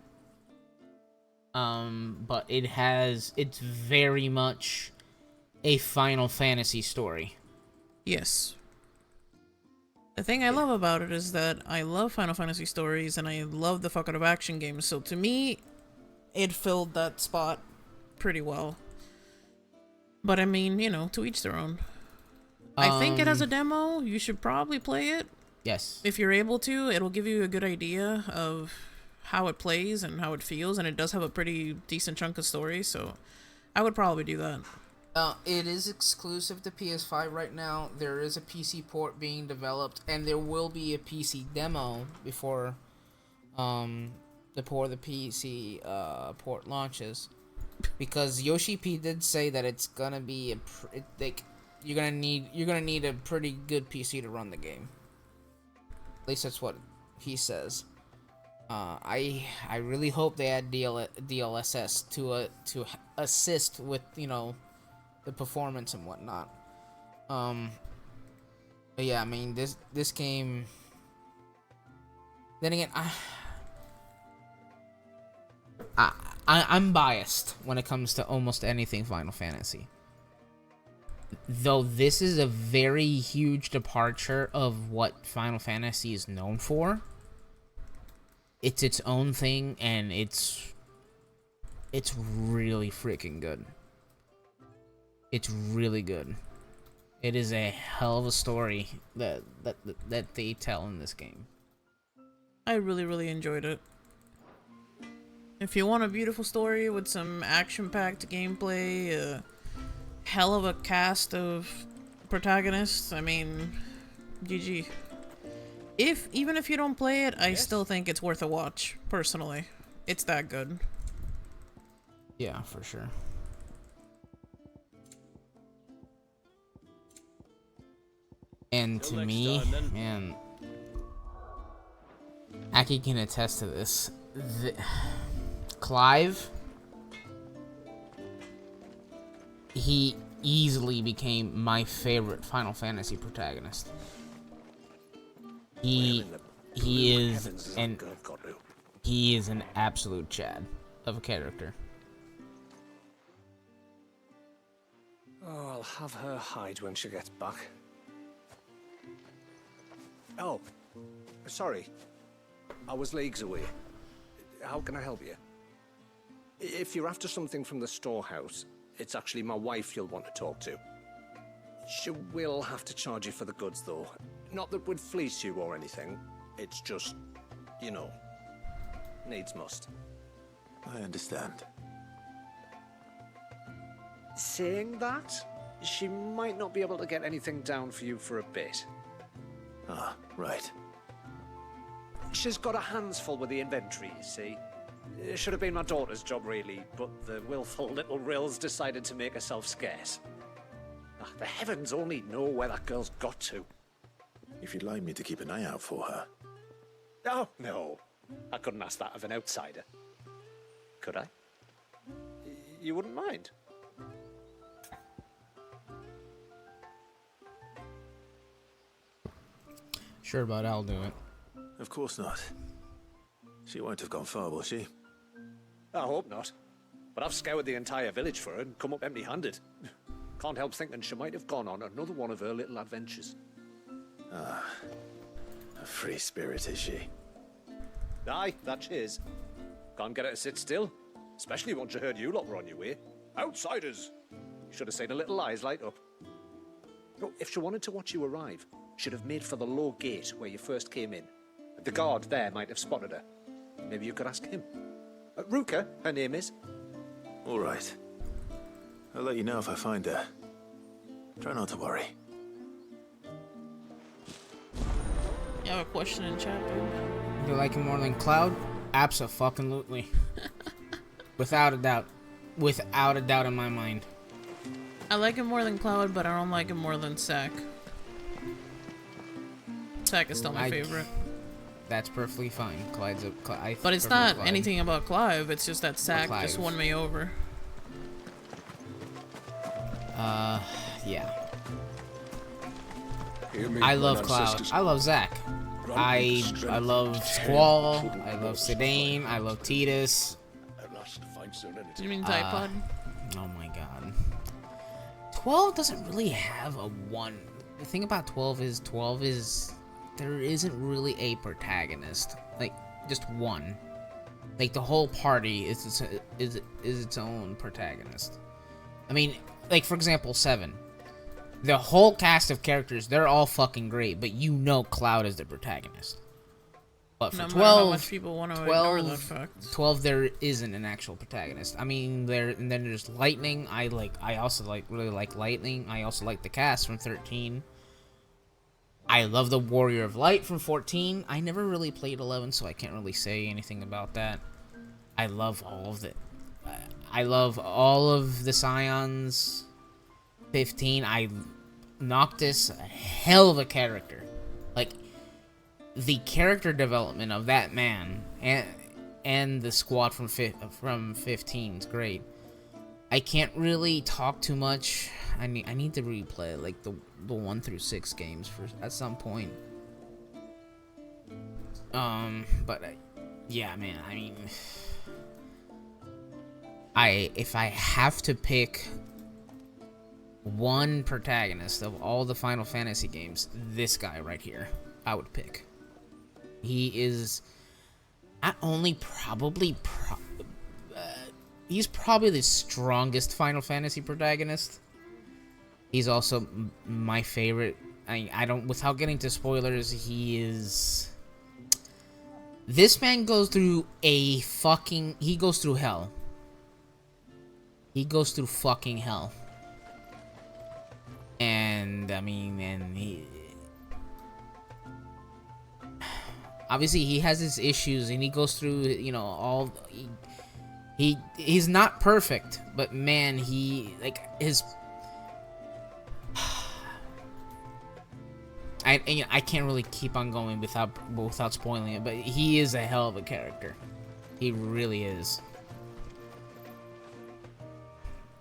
S2: But it's very much a Final Fantasy story.
S3: Yes. The thing I love about it is that I love Final Fantasy stories and I love the fuck out of action games, so to me, it filled that spot pretty well. But I mean, you know, to each their own. I think it has a demo. You should probably play it.
S2: Yes.
S3: If you're able to, it'll give you a good idea of how it plays and how it feels, and it does have a pretty decent chunk of story, so I would probably do that.
S2: It is exclusive to PS5 right now. There is a PC port being developed, and there will be a PC demo before the PC port launches. Because Yoshi P did say that it's gonna be you're gonna need a pretty good PC to run the game. At least that's what he says. I really hope they add DLSS to assist with, you know, the performance and whatnot. But yeah, I mean, this game. Then again, I'm biased when it comes to almost anything Final Fantasy. Though this is a very huge departure of what Final Fantasy is known for. It's its own thing, and it's really freaking good. It's really good. It is a hell of a story that they tell in this game.
S3: I really enjoyed it. If you want a beautiful story with some action-packed gameplay, hell of a cast of protagonists. I mean, GG. Even if you don't play it, I still think it's worth a watch, personally. It's that good.
S2: Yeah, for sure. And to me, man, Aki can attest to this. Clive, he easily became my favorite Final Fantasy protagonist. He is an absolute Chad of a character.
S13: Oh, I'll have her hide when she gets back. Oh, sorry. I was leagues away. How can I help you? If you're after something from the storehouse, it's actually my wife you'll want to talk to. She will have to charge you for the goods, though. Not that we'd fleece you or anything. It's just, you know, needs must.
S4: I understand.
S13: Saying that, she might not be able to get anything down for you for a bit.
S4: Ah, right.
S13: She's got her hands full with the inventory, you see. It should have been my daughter's job, really, but the willful little Rills decided to make herself scarce. Ah, the heavens only know where that girl's got to.
S4: If you'd like me to keep an eye out for her.
S13: Oh, no. I couldn't ask that of an outsider. Could I? You wouldn't mind?
S2: Sure, bud, I'll do it.
S4: Of course not. She won't have gone far, will she?
S13: I hope not. But I've scoured the entire village for her and come up empty-handed. Can't help thinking she might have gone on another one of her little adventures.
S4: Ah, a free spirit, is she?
S13: Aye, that she is. Can't get her to sit still, especially once she heard you lot were on your way. Outsiders! Should have seen her little eyes light up. No, if she wanted to watch you arrive, she'd have made for the low gate where you first came in. The guard there might have spotted her. Maybe you could ask him. Ruka, her name is.
S4: All right. I'll let you know if I find her. Try not to worry.
S3: You have a question in chat, babe?
S2: Do you like him more than Cloud? Abso-fucking-lutely. Without a doubt. Without a doubt in my mind.
S3: I like him more than Cloud, but I don't like him more than Sack. Sack is still my favorite.
S2: That's perfectly fine. Clyde's a...
S3: But it's not anything about Clive, it's just that Sack just won me over.
S2: Yeah. I love Cloud. I love Zack. I love Squall. I love Sedaine. I love Tidus.
S3: You mean Typod?
S2: Oh my god. 12 doesn't really have a one. The thing about 12 is there isn't really a protagonist. Like, just one. Like, the whole party is its own protagonist. I mean, like, for example, 7. The whole cast of characters, they're all fucking great, but you know Cloud is the protagonist. But for
S3: no
S2: 12,
S3: how much people want to ignore that fact.
S2: 12, there isn't an actual protagonist. I mean, and then there's Lightning. I also really like Lightning. I also like the cast from 13. I love the Warrior of Light from 14. I never really played 11, so I can't really say anything about that. I love all of it. I love all of the Scions. 15. Noctis, a hell of a character. Like, the character development of that man and the squad from 15 is great. I can't really talk too much. I need to replay like the 1 through 6 games at some point. But yeah, man. I mean, if I have to pick one protagonist of all the Final Fantasy games, this guy right here, I would pick. He is not only he's probably the strongest Final Fantasy protagonist. He's also my favorite. I don't, without getting to spoilers, he is... This man goes through he goes through hell. He goes through fucking hell. I mean, and obviously he has his issues, and he goes through, you know, all. He's not perfect, but man, I can't really keep on going without spoiling it, but he is a hell of a character. He really is.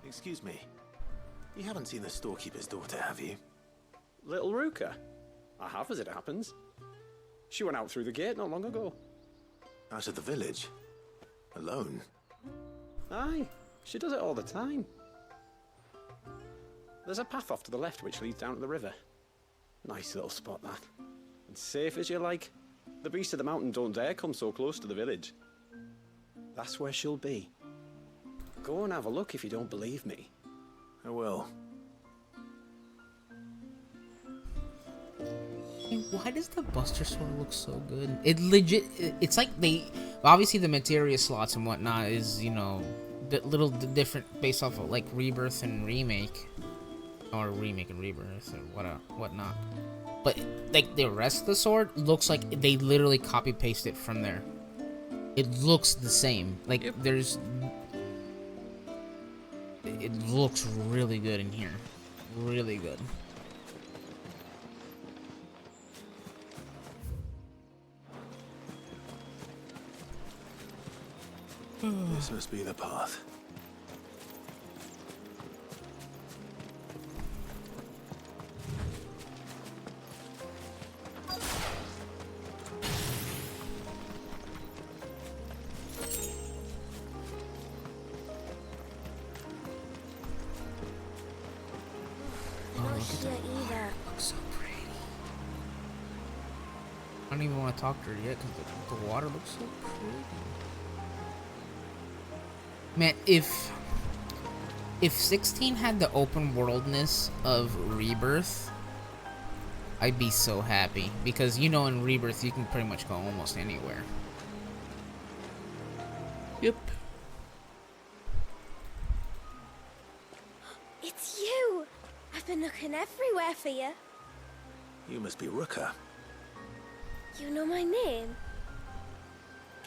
S4: Excuse me. You haven't seen the storekeeper's daughter, have you?
S15: Little Ruka? I have, as it happens. She went out through the gate not long ago.
S4: Out of the village? Alone?
S15: Aye, she does it all the time. There's a path off to the left which leads down to the river. Nice little spot, that. And safe as you like. The beasts of the mountain don't dare come so close to the village. That's where she'll be. Go and have a look if you don't believe me.
S4: I will.
S2: Why does the Buster Sword look so good? It's like obviously the materia slots and whatnot is, you know, different based off of like Rebirth and Remake. Or Remake and Rebirth or whatnot. But like the rest of the sword looks like they literally copy paste it from there. It looks the same. Like it looks really good in here. Really good.
S4: This must be the path.
S2: I don't even want to talk to her yet because the water looks so pretty. Man, if 16 had the open worldness of Rebirth, I'd be so happy. Because, you know, in Rebirth, you can pretty much go almost anywhere.
S3: Yep.
S10: It's you! I've been looking everywhere for you.
S4: You must be Ruka.
S10: You know my name?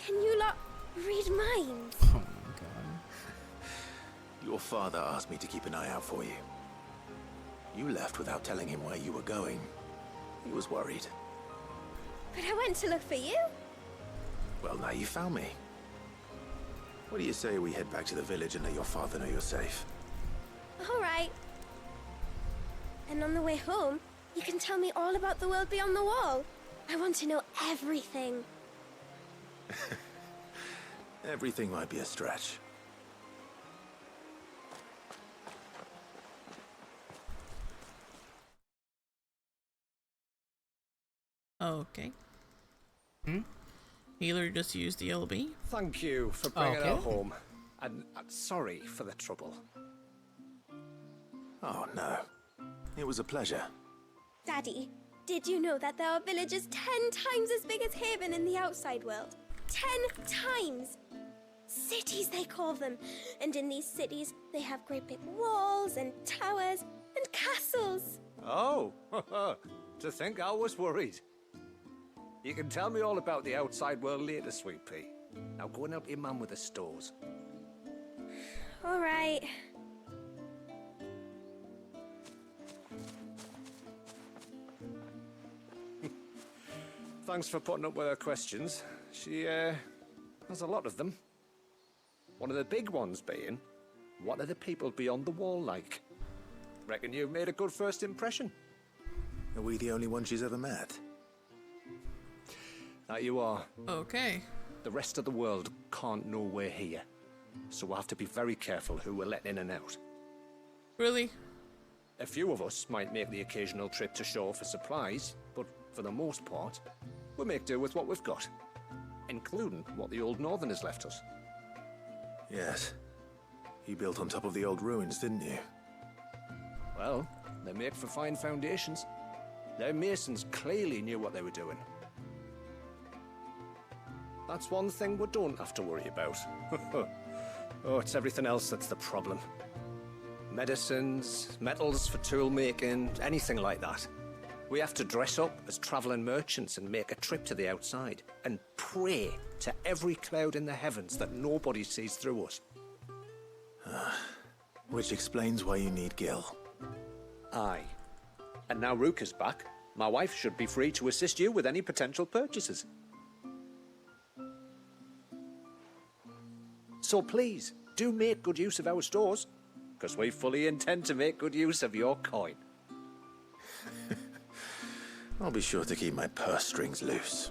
S10: Can you lot read minds?
S2: Oh my god.
S4: Your father asked me to keep an eye out for you. You left without telling him where you were going. He was worried.
S10: But I went to look for you.
S4: Well, now you found me. What do you say we head back to the village and let your father know you're safe?
S10: All right. And on the way home, you can tell me all about the world beyond the wall. I want to know everything.
S4: Everything might be a stretch.
S3: Okay. Healer just used the LB.
S13: Thank you for bringing her home. And sorry for the trouble.
S4: Oh, no. It was a pleasure.
S10: Daddy, did you know that there are villages 10 times as big as Haven in the outside world? 10 times! Cities, they call them. And in these cities, they have great big walls and towers and castles.
S13: Oh, to think I was worried. You can tell me all about the outside world later, Sweet Pea. Now go and help your mum with the stores.
S10: All right.
S13: Thanks for putting up with her questions. She, has a lot of them. One of the big ones being, what are the people beyond the wall like? Reckon you've made a good first impression.
S4: Are we the only one she's ever met?
S13: That you are.
S3: Okay.
S13: The rest of the world can't know we're here. So we'll have to be very careful who we're letting in and out.
S3: Really?
S13: A few of us might make the occasional trip to shore for supplies, but for the most part, we'll make do with what we've got. Including what the old Northerners left us.
S4: Yes. You built on top of the old ruins, didn't you?
S13: Well, they make for fine foundations. Their masons clearly knew what they were doing. That's one thing we don't have to worry about. Oh, it's everything else that's the problem. Medicines, metals for tool making, anything like that. We have to dress up as traveling merchants and make a trip to the outside and pray to every cloud in the heavens that nobody sees through us.
S4: Which explains why you need Gil.
S13: Aye. And now Rook is back. My wife should be free to assist you with any potential purchases. So please, do make good use of our stores, because we fully intend to make good use of your coin.
S4: I'll be sure to keep my purse strings loose.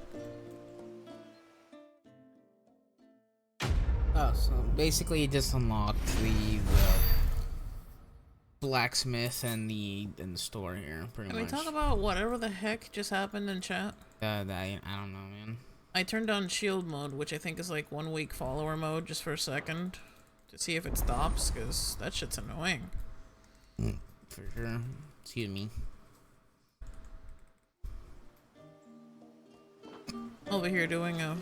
S2: Oh, so basically you just unlocked the blacksmith and the store here, pretty
S3: Can
S2: much.
S3: we talk about whatever the heck just happened in chat?
S2: I don't know, man.
S3: I turned on shield mode, which I think is like 1 week follower mode, just for a second, to see if it stops, because that shit's annoying.
S2: For sure. Excuse me.
S3: Over here doing a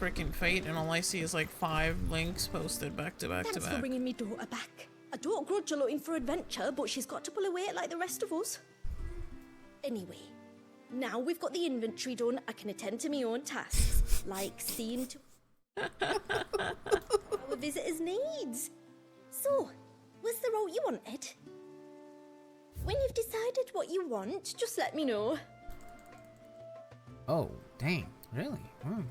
S3: freaking fate, and all I see is like 5 links posted back to back to
S10: Thanks for
S3: back.
S10: bringing me daughter back. I don't grudge her looking for adventure, but she's got to pull her weight like the rest of us. Anyway, now we've got the inventory done, I can attend to my own tasks, like seeing to our visitors' needs. So, what's the route you wanted? When you've decided what you want, just let me know.
S2: Oh, dang. Really? Hmm.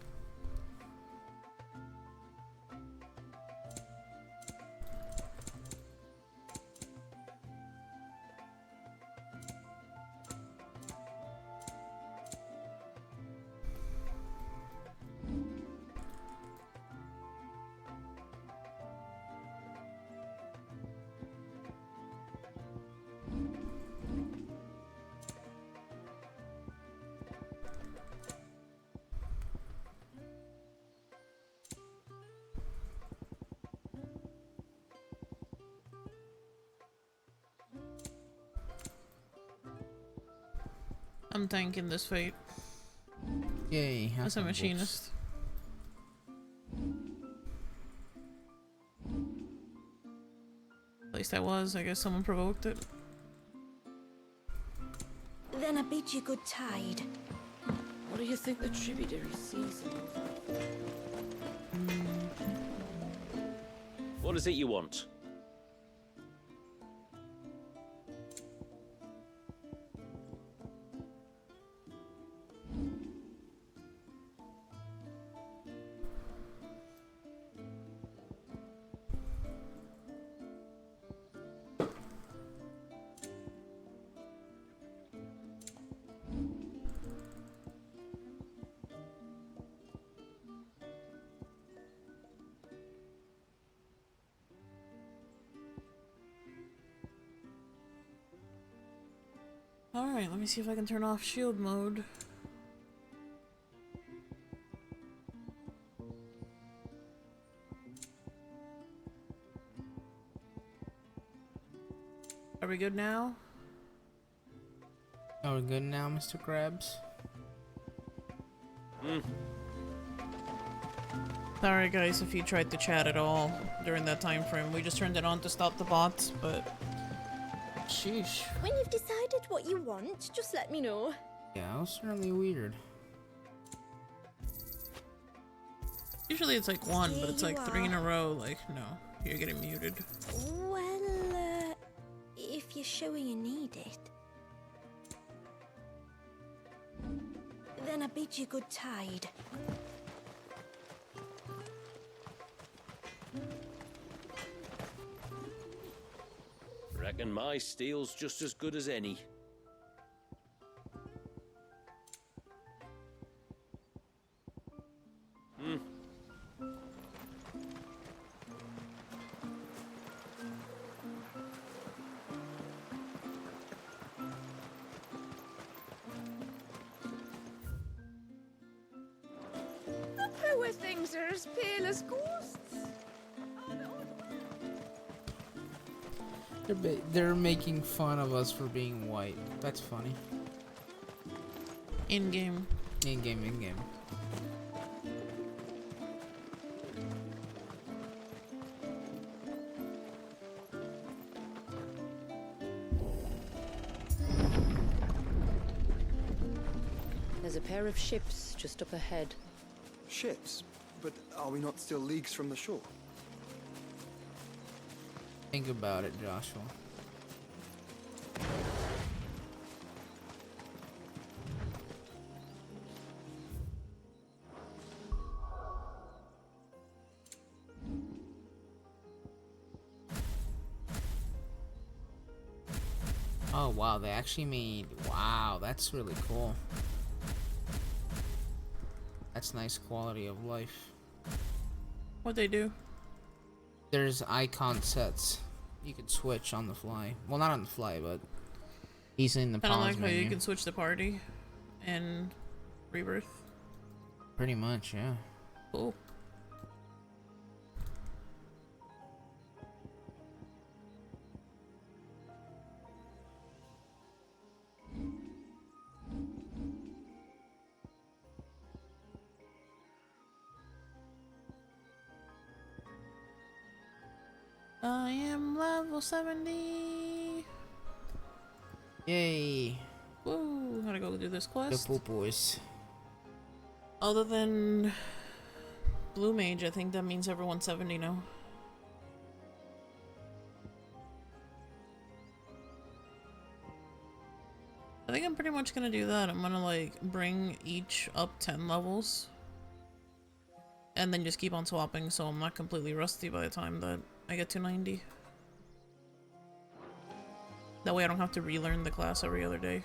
S3: I'm tanking this fate.
S2: Yay.
S3: As a machinist. At least I was. I guess someone provoked it.
S10: Then I bid you good tide.
S18: What do you think the tributary sees?
S17: What is it you want?
S3: Alright, let me see if I can turn off shield mode. Are we good now?
S2: Are we good now, Mr. Krabs?
S3: Sorry guys if you tried to chat at all during that time frame. We just turned it on to stop the bots, but sheesh.
S10: When you've decided what you want, just let me know.
S2: Yeah, that was certainly weird.
S3: Usually it's like 1, but it's like 3 in a row. Like, no, you're getting muted.
S10: Well, if you're sure you need it. Then I bid you good tide.
S17: Reckon my steel's just as good as any.
S10: The poor things are as pale as ghosts.
S2: They're making fun of us for being white. That's funny.
S3: In game.
S2: In game. In game.
S9: There's a pair of ships just up ahead.
S7: Ships? But are we not still leagues from the shore?
S2: Think about it, Joshua. Oh wow, they actually made, wow, that's really cool. That's nice quality of life.
S3: What'd they do?
S2: There's icon sets you could switch on the fly. Well, not on the fly, but easily in the
S3: Kind of
S2: pause
S3: like how
S2: menu.
S3: you can switch the party in Rebirth.
S2: Pretty much, yeah.
S3: Cool. I am level 70.
S2: Yay.
S3: Woo, gotta go do this
S2: The
S3: quest.
S2: poop boys.
S3: Other than Blue Mage, I think that means everyone's 70 now. I think I'm pretty much gonna do that. I'm gonna like bring each up 10 levels. And then just keep on swapping so I'm not completely rusty by the time that I get to 90. That way I don't have to relearn the class every other day.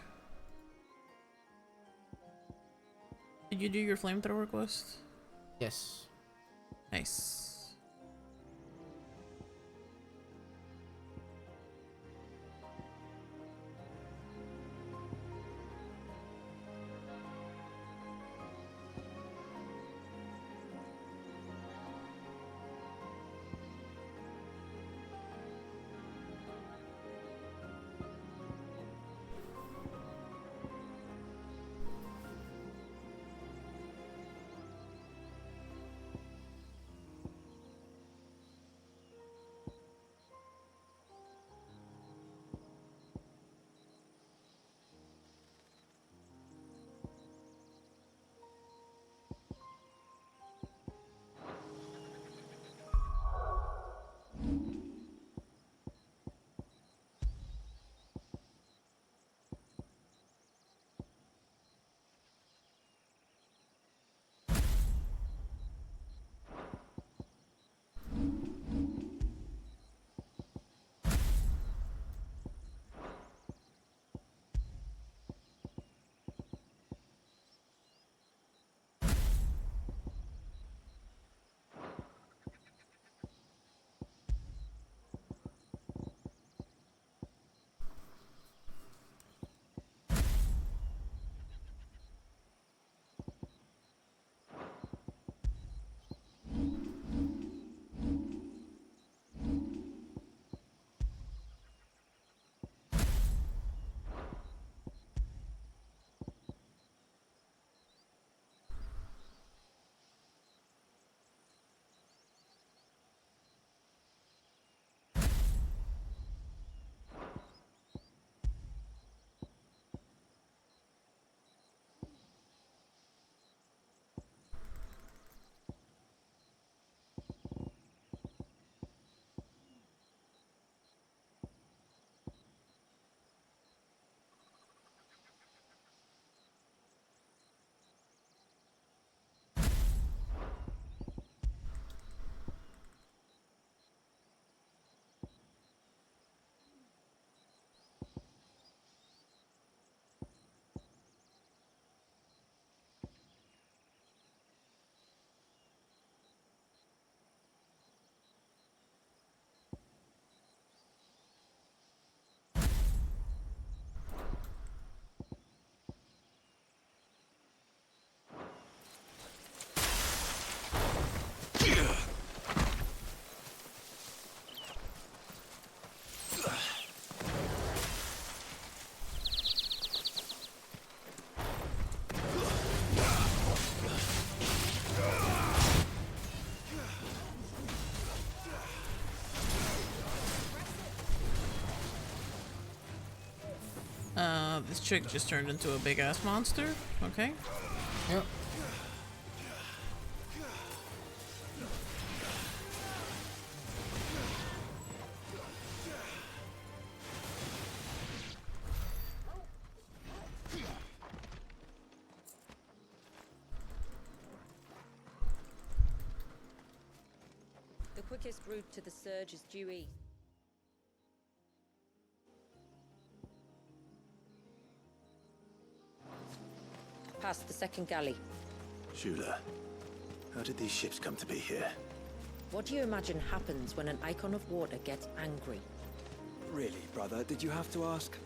S3: Did you do your flamethrower quest?
S2: Yes.
S3: Nice. this chick just turned into a big ass monster. Okay.
S2: Yep.
S9: The quickest route to the surge is due east. Past the second galley.
S4: Shula, how did these ships come to be here?
S9: What do you imagine happens when an icon of water gets angry?
S7: Really, brother, did you have to ask?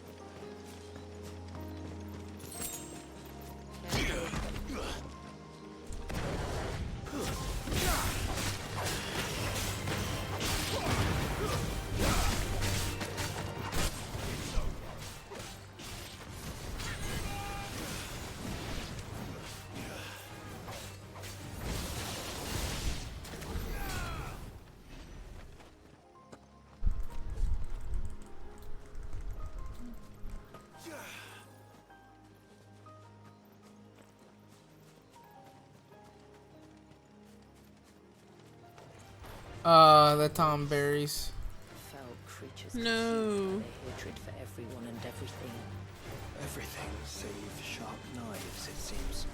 S2: The Tomberries.
S9: Foul creatures.
S3: No.
S9: Their hatred for everyone and everything.
S7: Everything save sharp knives, it seems.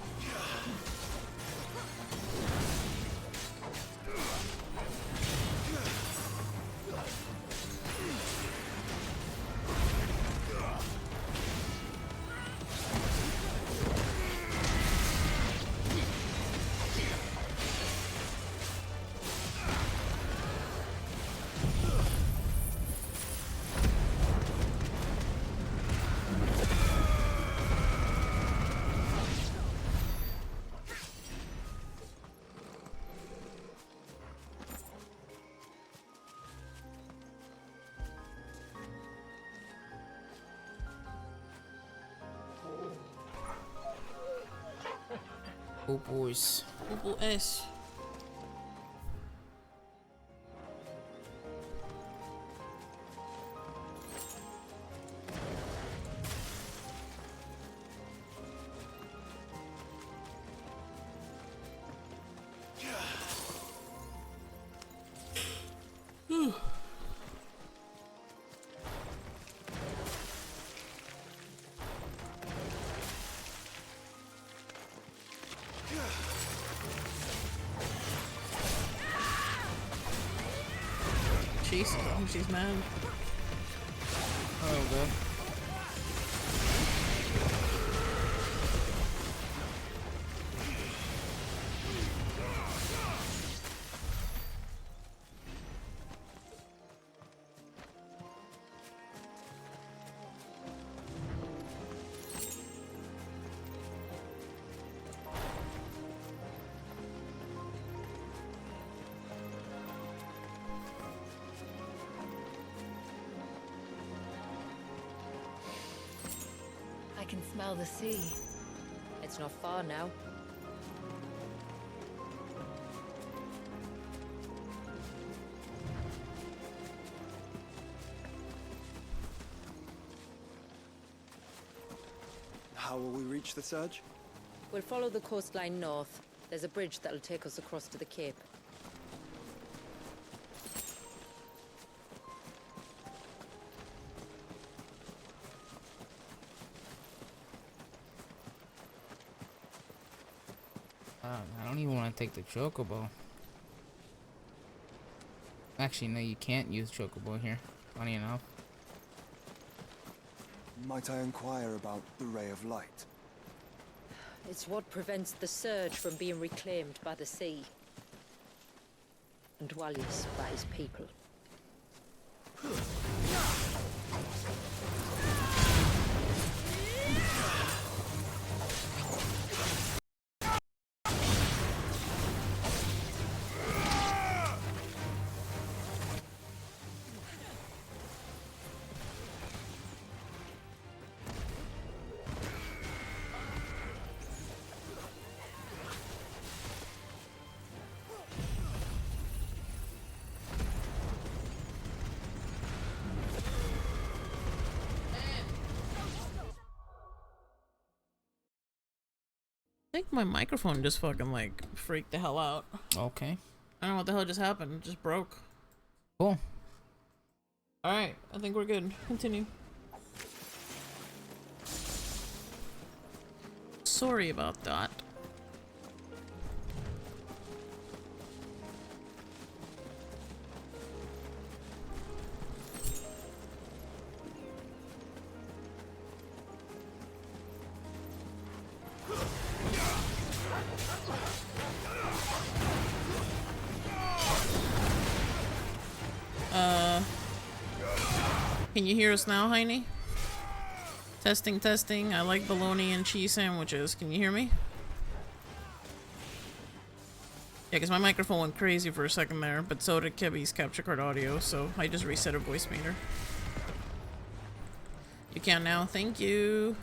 S2: Oh boys.
S3: Oh S. Jesus, I think she's mad.
S2: Oh, good.
S5: I can smell the sea.
S9: It's not far now.
S7: How will we reach the surge?
S9: We'll follow the coastline north. There's a bridge that'll take us across to the cape.
S2: I don't even want to take the chocobo. Actually, no, you can't use chocobo here. Funny enough.
S7: Might I inquire about the ray of light?
S9: It's what prevents the surge from being reclaimed by the sea. And Dwalius by his people.
S3: I think my microphone just fucking like freaked the hell out.
S2: Okay.
S3: I don't know what the hell just happened. It just broke.
S2: Cool.
S3: Alright, I think we're good. Continue. Sorry about that. Can you hear us now, Heine? Testing, testing. I like bologna and cheese sandwiches. Can you hear me? Yeah, because my microphone went crazy for a second there, but so did Kebby's capture card audio, so I just reset a voice meter. You can now. Thank you.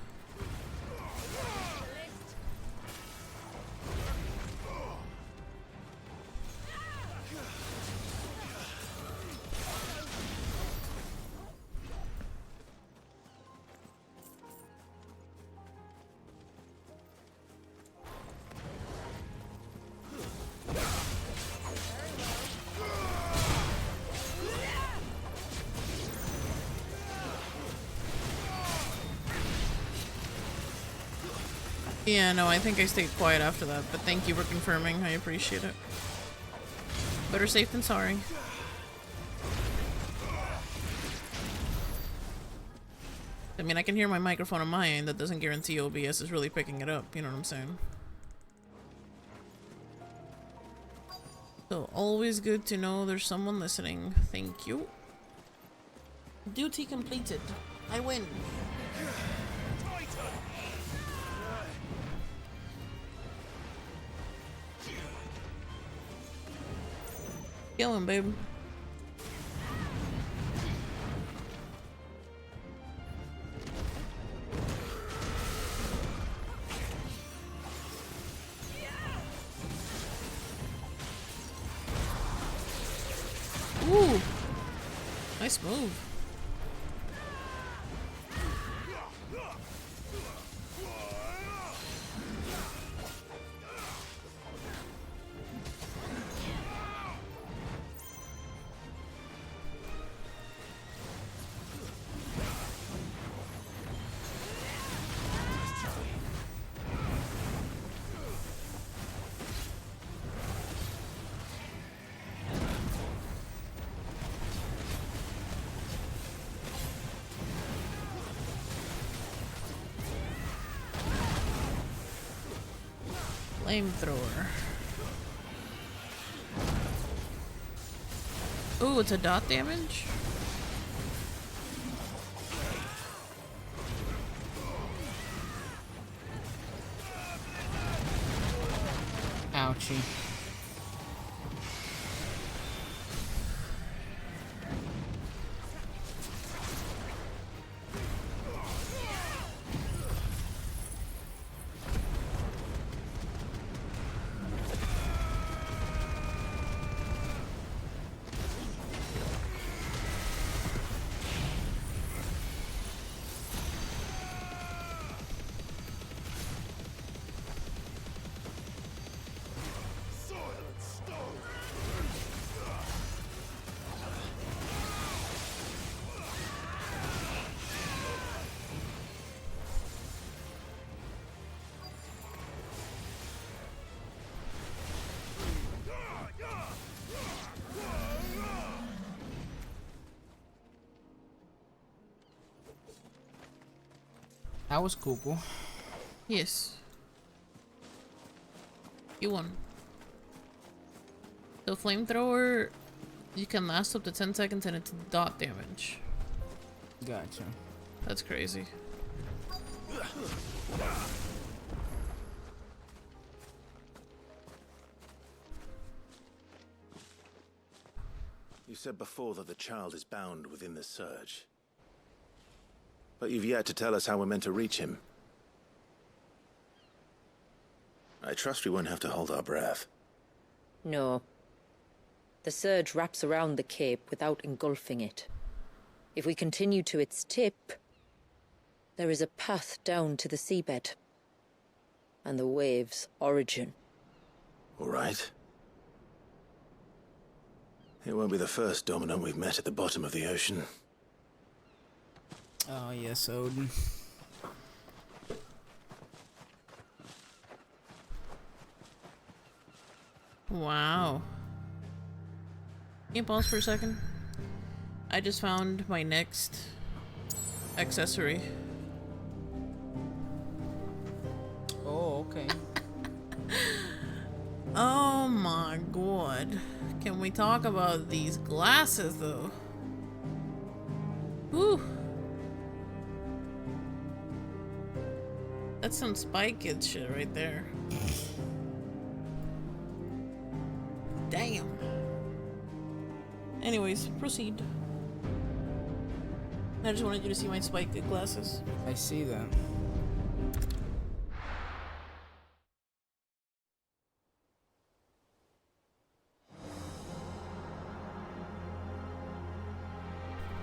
S3: Yeah, no, I think I stayed quiet after that, but thank you for confirming. I appreciate it. Better safe than sorry. I mean, I can hear my microphone on my end. That doesn't guarantee OBS is really picking it up. You know what I'm saying? So, always good to know there's someone listening. Thank you. Duty completed. I win. Kill him, babe. Ooh, nice move. Flamethrower. Ooh, it's a dot damage?
S2: Ouchie. That was cool.
S3: Yes. You won. So flamethrower, you can last up to 10 seconds and it's dot damage.
S2: Gotcha.
S3: That's crazy.
S4: You said before that the child is bound within the surge. But you've yet to tell us how we're meant to reach him. I trust we won't have to hold our breath.
S9: No. The surge wraps around the cape without engulfing it. If we continue to its tip, there is a path down to the seabed. and the wave's origin.
S4: All right. It won't be the first dominant we've met at the bottom of the ocean.
S2: Oh, yes, Odin.
S3: Wow. Can you pause for a second? I just found my next accessory.
S2: Oh, okay.
S3: Oh my god. Can we talk about these glasses though? Whew. That's some Spy Kids shit right there. Damn. Anyways, proceed. I just wanted you to see my Spy Kid glasses.
S2: I see that.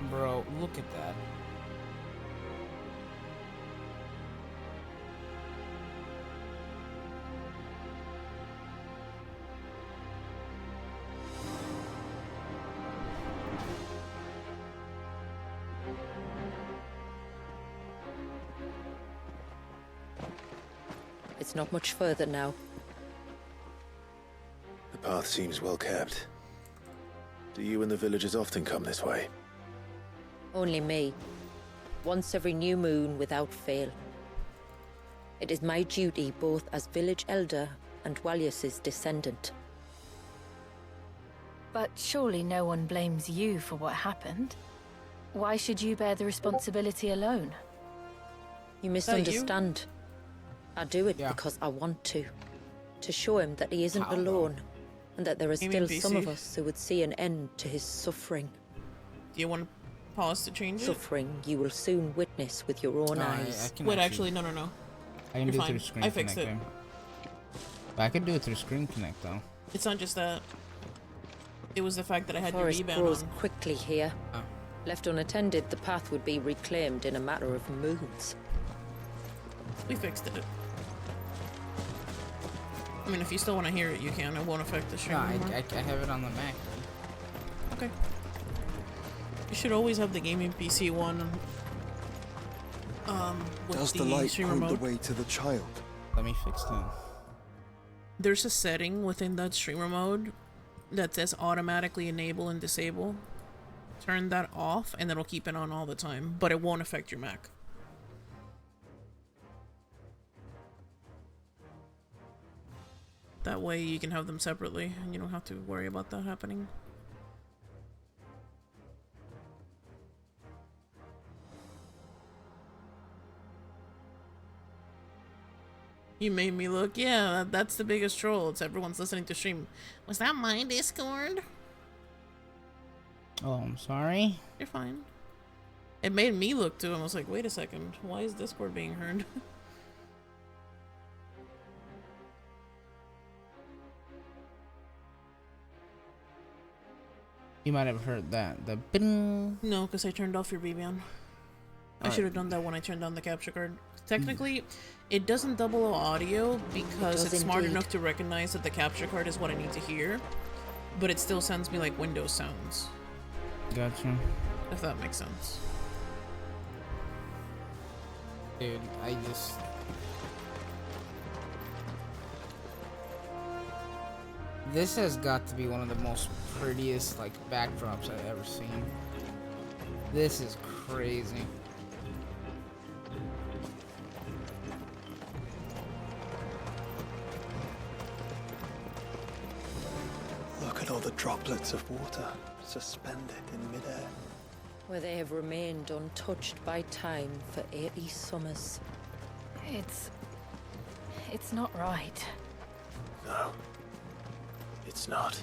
S2: Bro, look at that.
S9: It's not much further now.
S4: The path seems well kept. Do you and the villagers often come this way?
S9: Only me. Once every new moon without fail. It is my duty both as village elder and Walyus's descendant.
S5: But surely no one blames you for what happened. Why should you bear the responsibility alone?
S9: You misunderstand. I do it because I want to. To show him that he isn't alone, and that there are still some of us who would see an end to his suffering.
S3: Do you want to pause to change it?
S9: Suffering you will soon witness with your own eyes.
S3: Wait, actually, no.
S2: I can do it through Screen
S3: I fixed
S2: Connect. I could do it through Screen Connect, though.
S3: It's not just that. It was the fact that I had your
S9: Forest
S3: V-band
S9: grows
S3: on.
S9: quickly here.
S2: Oh.
S9: Left unattended, the path would be reclaimed in a matter of moons.
S3: We fixed it. I mean, if you still want to hear it, you can. It won't affect the stream
S2: No,
S3: anymore.
S2: I have it on the Mac.
S3: Okay. You should always have the gaming PC one. With
S7: Does the light
S3: stream
S7: point
S3: remote.
S7: the way to the child?
S2: Let me fix that.
S3: There's a setting within that streamer mode that says automatically enable and disable. Turn that off and it'll keep it on all the time, but it won't affect your Mac. That way you can have them separately and you don't have to worry about that happening. You made me look. Yeah, that's the biggest troll. It's everyone's listening to stream. Was that my Discord?
S2: Oh, I'm sorry.
S3: You're fine. It made me look too. I was like, wait a second. Why is Discord being heard?
S2: You might have heard that. The bing.
S3: No, because I turned off your BBN. I should have done that when I turned on the capture card. Technically, it doesn't double audio because
S9: It does
S3: it's smart
S9: indeed.
S3: enough to recognize that the capture card is what I need to hear, but it still sends me like Windows sounds,
S2: Gotcha.
S3: if that makes sense.
S2: Dude, I just... This has got to be one of the most prettiest, like, backdrops I've ever seen. This is crazy.
S7: Look at all the droplets of water suspended in midair.
S9: Where they have remained untouched by time for 80 summers.
S5: It's not right.
S4: No. It's not.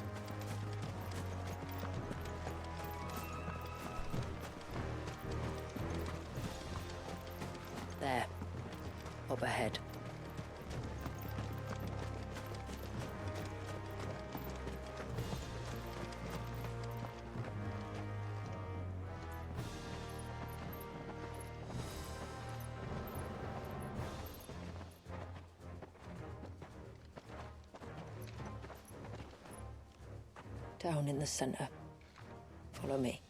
S9: There. Up ahead. Down in the center. Follow me.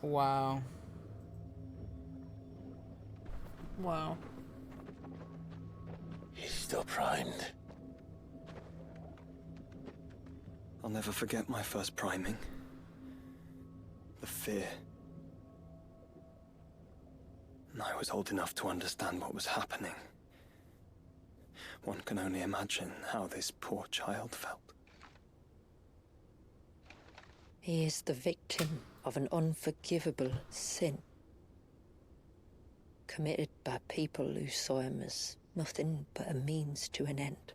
S2: Wow.
S3: Wow.
S4: He's still primed.
S7: I'll never forget my first priming. The fear. And I was old enough to understand what was happening. One can only imagine how this poor child felt.
S9: He is the victim of an unforgivable sin. Committed by people who saw him as nothing but a means to an end.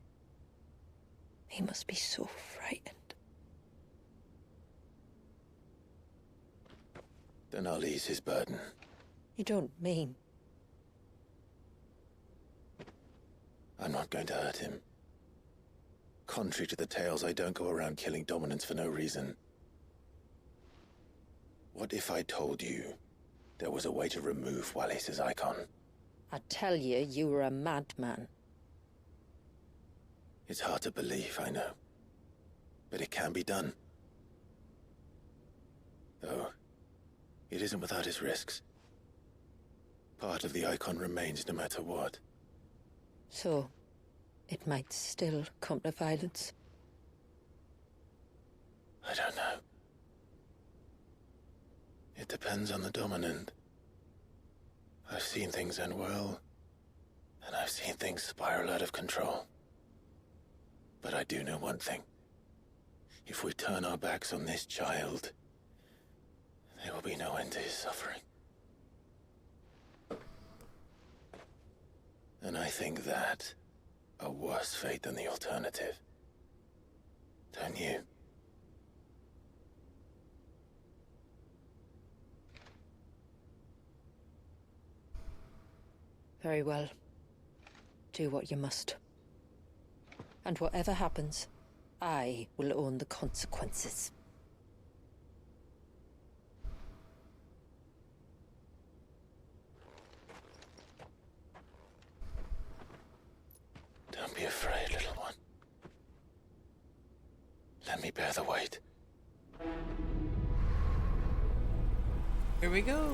S9: He must be so frightened.
S4: Then I'll ease his burden.
S9: You don't mean?
S4: I'm not going to hurt him. Contrary to the tales, I don't go around killing dominants for no reason. What if I told you there was a way to remove Wallis' icon?
S9: I tell you, you were a madman.
S4: It's hard to believe, I know. But it can be done. Though, it isn't without its risks. Part of the icon remains no matter what.
S9: So, it might still come to violence.
S4: I don't know. It depends on the dominant. I've seen things end well, and I've seen things spiral out of control. But I do know one thing. If we turn our backs on this child, there will be no end to his suffering. And I think that a worse fate than the alternative. Don't you?
S9: Very well. Do what you must. And whatever happens, I will own the consequences.
S4: Don't be afraid, little one. Let me bear the weight.
S3: Here we go.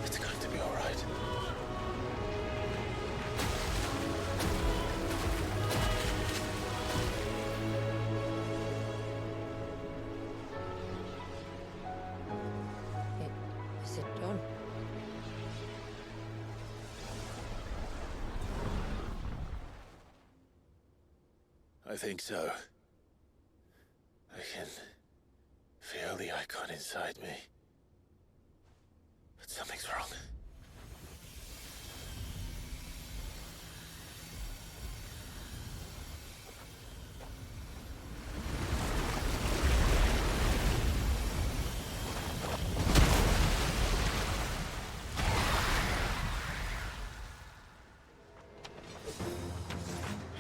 S4: It's going to be all right.
S9: Is it done?
S4: I think so. I can feel the icon inside me. But something's wrong.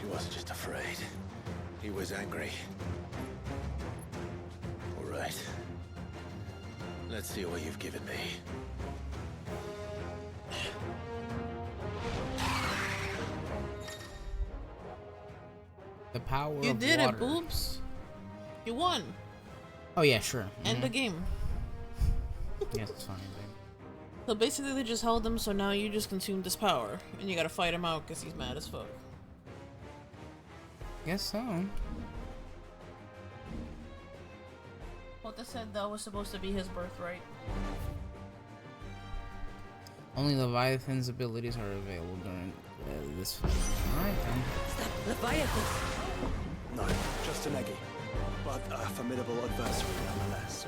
S4: He wasn't just afraid. He was angry. All right. Let's see what you've given me.
S2: The power
S3: You
S2: of
S3: did
S2: water.
S3: it, boobs. You won.
S2: Oh yeah, sure.
S3: End the game.
S2: Yes, it's fine. Babe.
S3: So basically they just held him, so now you just consumed his power. And you gotta fight him out because he's mad as fuck.
S2: Guess so.
S3: Well, they said that was supposed to be his birthright.
S2: Only Leviathan's abilities are available during this fight. Alright then.
S7: Leviathan? No, just an eggy. But a formidable adversary nonetheless.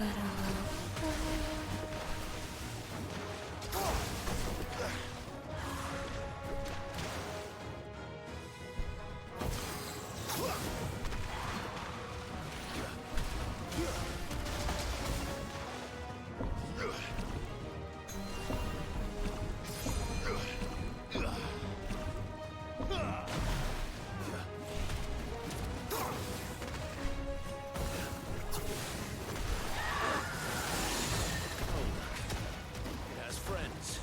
S1: It has friends.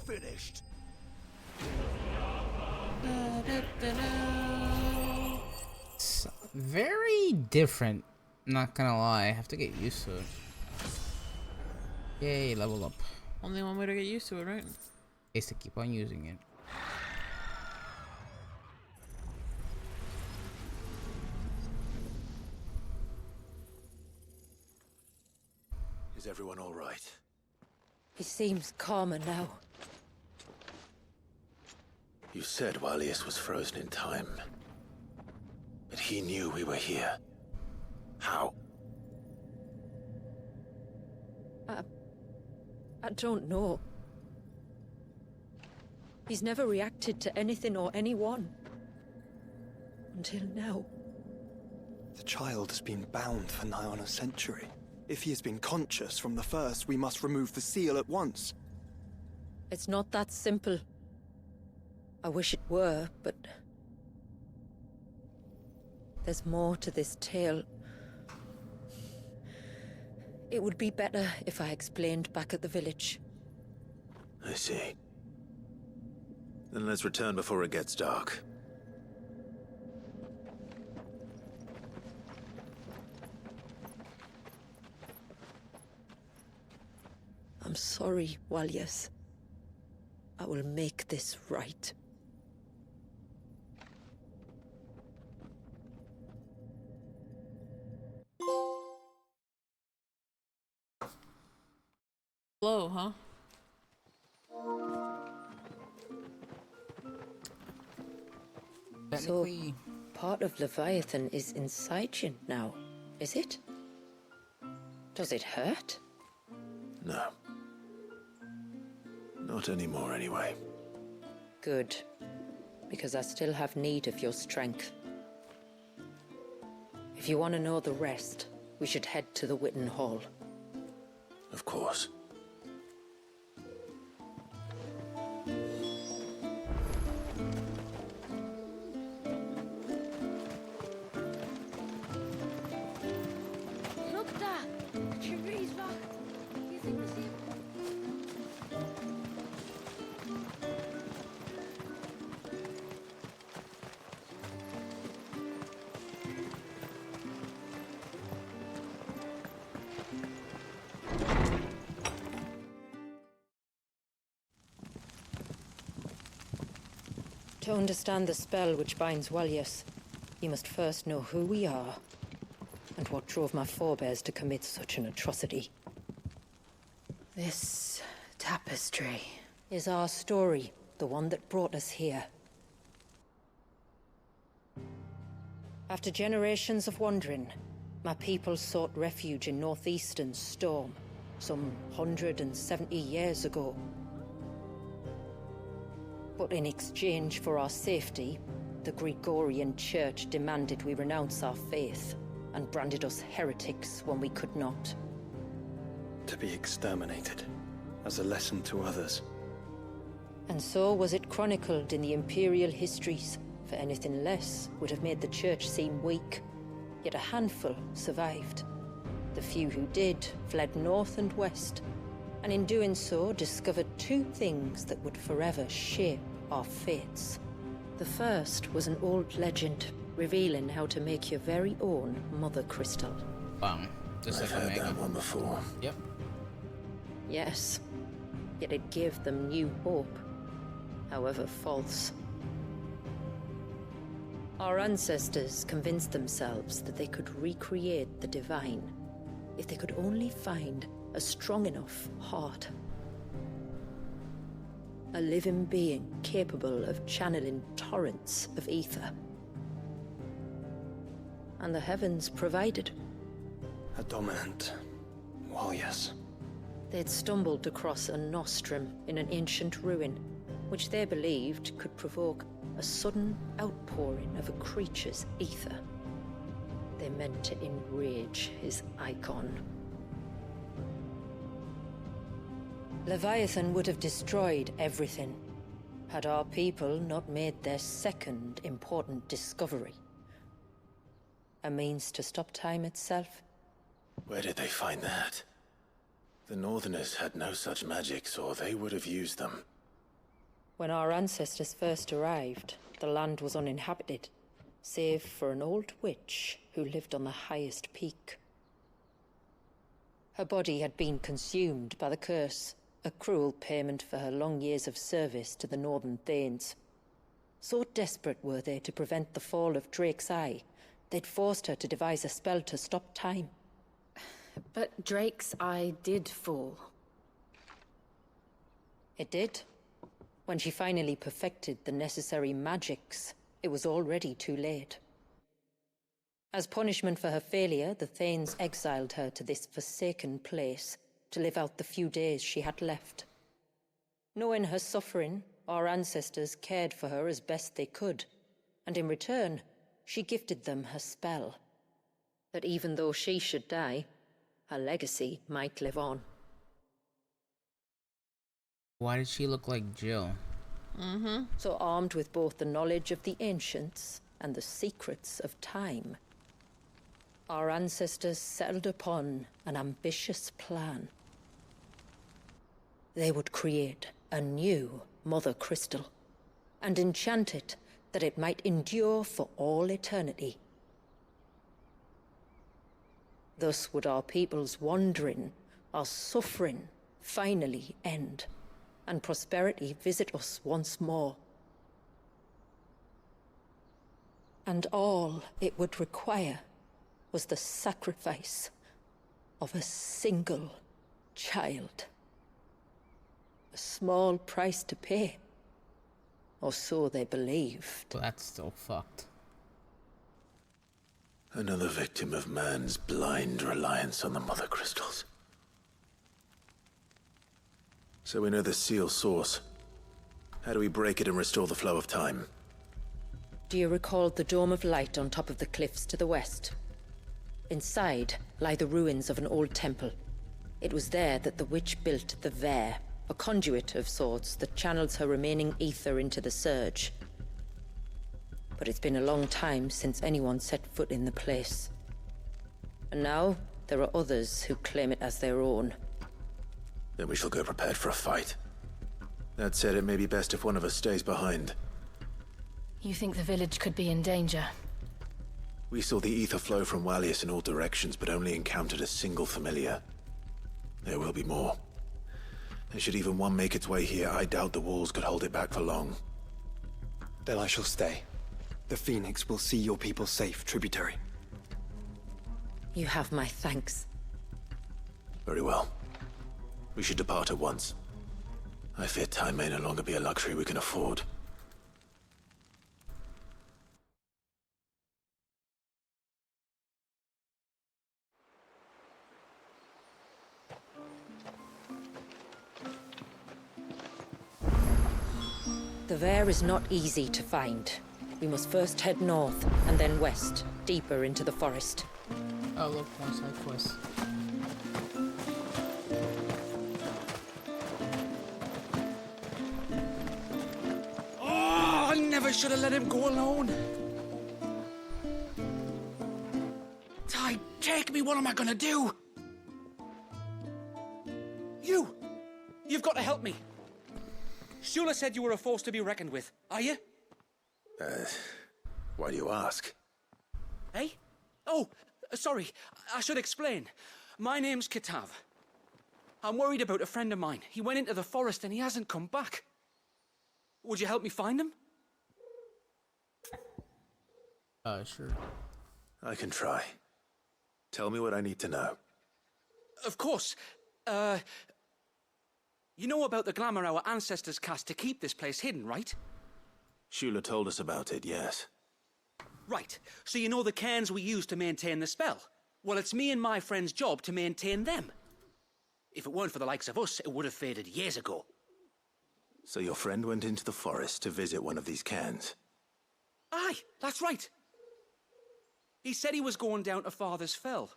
S1: Finished.
S2: It's very different. Not gonna lie, I have to get used to it. Yay, level up.
S3: Only one way to get used to it, right?
S2: Is to keep on using it.
S4: Is everyone all right?
S9: He seems calmer now.
S4: You said Walius was frozen in time. But he knew we were here. How?
S9: I don't know. He's never reacted to anything or anyone. Until now.
S7: The child has been bound for nigh on a century. If he has been conscious from the first, we must remove the seal at once.
S9: It's not that simple. I wish it were, but... there's more to this tale. It would be better if I explained back at the village.
S4: I see. Then let's return before it gets dark.
S9: I'm sorry, Walyas. I will make this right.
S3: Blow, huh?
S9: So, part of Leviathan is inside you now, is it? Does it hurt?
S4: No. Not anymore, anyway.
S9: Good. Because I still have need of your strength. If you want to know the rest, we should head to the Witten Hall.
S4: Of course.
S10: Look, Dad! The tree's back. You think the same?
S9: To understand the spell which binds Walyas, you must first know who we are, and what drove my forebears to commit such an atrocity. This tapestry is our story, the one that brought us here. After generations of wandering, my people sought refuge in northeastern Storm, some 170 years ago. But in exchange for our safety, the Gregorian Church demanded we renounce our faith, and branded us heretics when we could not.
S7: To be exterminated, as a lesson to others.
S9: And so was it chronicled in the Imperial histories, for anything less would have made the Church seem weak. Yet a handful survived. The few who did fled north and west, and in doing so discovered two things that would forever shape our fates. The first was an old legend revealing how to make your very own Mother Crystal.
S2: Just
S4: I've
S2: like
S4: heard
S2: Omega.
S4: that one before.
S2: Yep.
S9: Yes, yet it gave them new hope, however false. Our ancestors convinced themselves that they could recreate the divine if they could only find a strong enough heart. A living being capable of channeling torrents of ether. And the heavens provided.
S7: A dominant. Well, yes.
S9: They'd stumbled across a nostrum in an ancient ruin, which they believed could provoke a sudden outpouring of a creature's ether. They meant to enrage his icon. Leviathan would have destroyed everything, had our people not made their second important discovery. A means to stop time itself.
S4: Where did they find that? The Northerners had no such magics, or they would have used them.
S9: When our ancestors first arrived, the land was uninhabited, save for an old witch who lived on the highest peak. Her body had been consumed by the curse, a cruel payment for her long years of service to the Northern Thanes. So desperate were they to prevent the fall of Drake's Eye, they'd forced her to devise a spell to stop time.
S5: But Drake's Eye did fall.
S9: It did. When she finally perfected the necessary magics, it was already too late. As punishment for her failure, the Thanes exiled her to this forsaken place to live out the few days she had left. Knowing her suffering, our ancestors cared for her as best they could, and in return, she gifted them her spell, That even though she should die, her legacy might live on.
S2: Why did she look like Jill?
S9: So armed with both the knowledge of the ancients and the secrets of time, our ancestors settled upon an ambitious plan. They would create a new Mother Crystal and enchant it that it might endure for all eternity. Thus would our people's wandering, our suffering, finally end, and prosperity visit us once more. And all it would require was the sacrifice of a single child. A small price to pay, or so they believed.
S2: Well, that's still fucked.
S4: Another victim of man's blind reliance on the Mother Crystals. So we know the seal source. How do we break it and restore the flow of time?
S9: Do you recall the dome of light on top of the cliffs to the west? Inside lie the ruins of an old temple. It was there that the witch built the Vare, a conduit of sorts that channels her remaining ether into the surge. But it's been a long time since anyone set foot in the place. And now there are others who claim it as their own.
S4: Then we shall go prepared for a fight. That said, it may be best if one of us stays behind.
S5: You think the village could be in danger?
S4: We saw the ether flow from Wallius in all directions, but only encountered a single familiar. There will be more. And should even one make its way here, I doubt the walls could hold it back for long.
S7: Then I shall stay. The Phoenix will see your people safe, tributary.
S9: You have my thanks.
S4: Very well. We should depart at once. I fear time may no longer be a luxury we can afford.
S9: The Vare is not easy to find. We must first head north, and then west, deeper into the forest.
S2: Oh look, one side quest.
S12: Oh, I never should have let him go alone. Ty, take me, what am I gonna do? You've got to help me. Shula said you were a force to be reckoned with. Are you?
S4: Why do you ask?
S12: Eh? Oh, sorry. I should explain. My name's Kitav. I'm worried about a friend of mine. He went into the forest and he hasn't come back. Would you help me find him?
S2: Sure.
S4: I can try. Tell me what I need to know.
S12: Of course. You know about the glamour our ancestors cast to keep this place hidden, right?
S4: Shula told us about it, yes.
S12: Right. So you know the cairns we use to maintain the spell? Well, it's me and my friend's job to maintain them. If it weren't for the likes of us, it would have faded years ago.
S4: So your friend went into the forest to visit one of these cairns?
S12: Aye, that's right. He said he was going down to Father's Fell.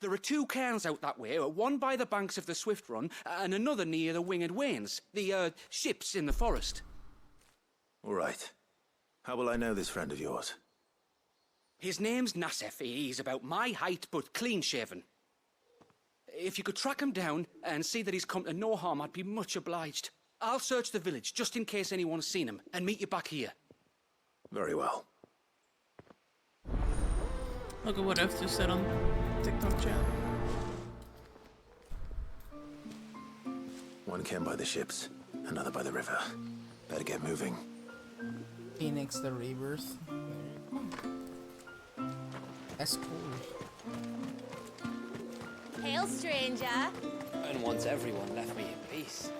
S12: There are two cairns out that way, one by the banks of the Swift Run, and another near the Winged Wains, the, ships in the forest.
S4: All right. How will I know this friend of yours?
S12: His name's Nassef. He's about my height, but clean-shaven. If you could track him down and see that he's come to no harm, I'd be much obliged. I'll search the village, just in case anyone's seen him, and meet you back here.
S4: Very well.
S3: Look at what F just said on TikTok chat.
S4: One cairn by the ships, another by the river. Better get moving.
S2: Phoenix the Rebirth. That's cool.
S6: Hail, stranger.
S19: And once everyone left me in peace.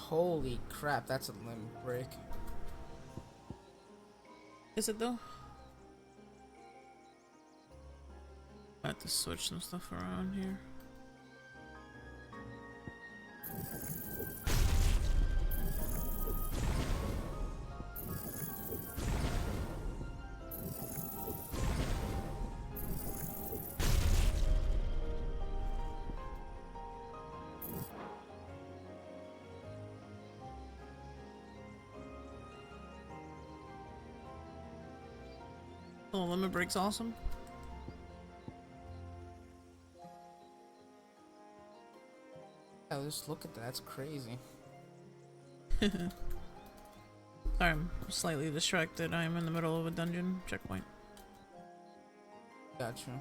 S2: Holy crap, that's a limb break.
S3: Is it though? I have to switch some stuff around here. Oh, limit break's awesome.
S2: Oh, just look at that. That's crazy.
S3: Sorry, I'm slightly distracted. I'm in the middle of a dungeon checkpoint.
S2: Gotcha.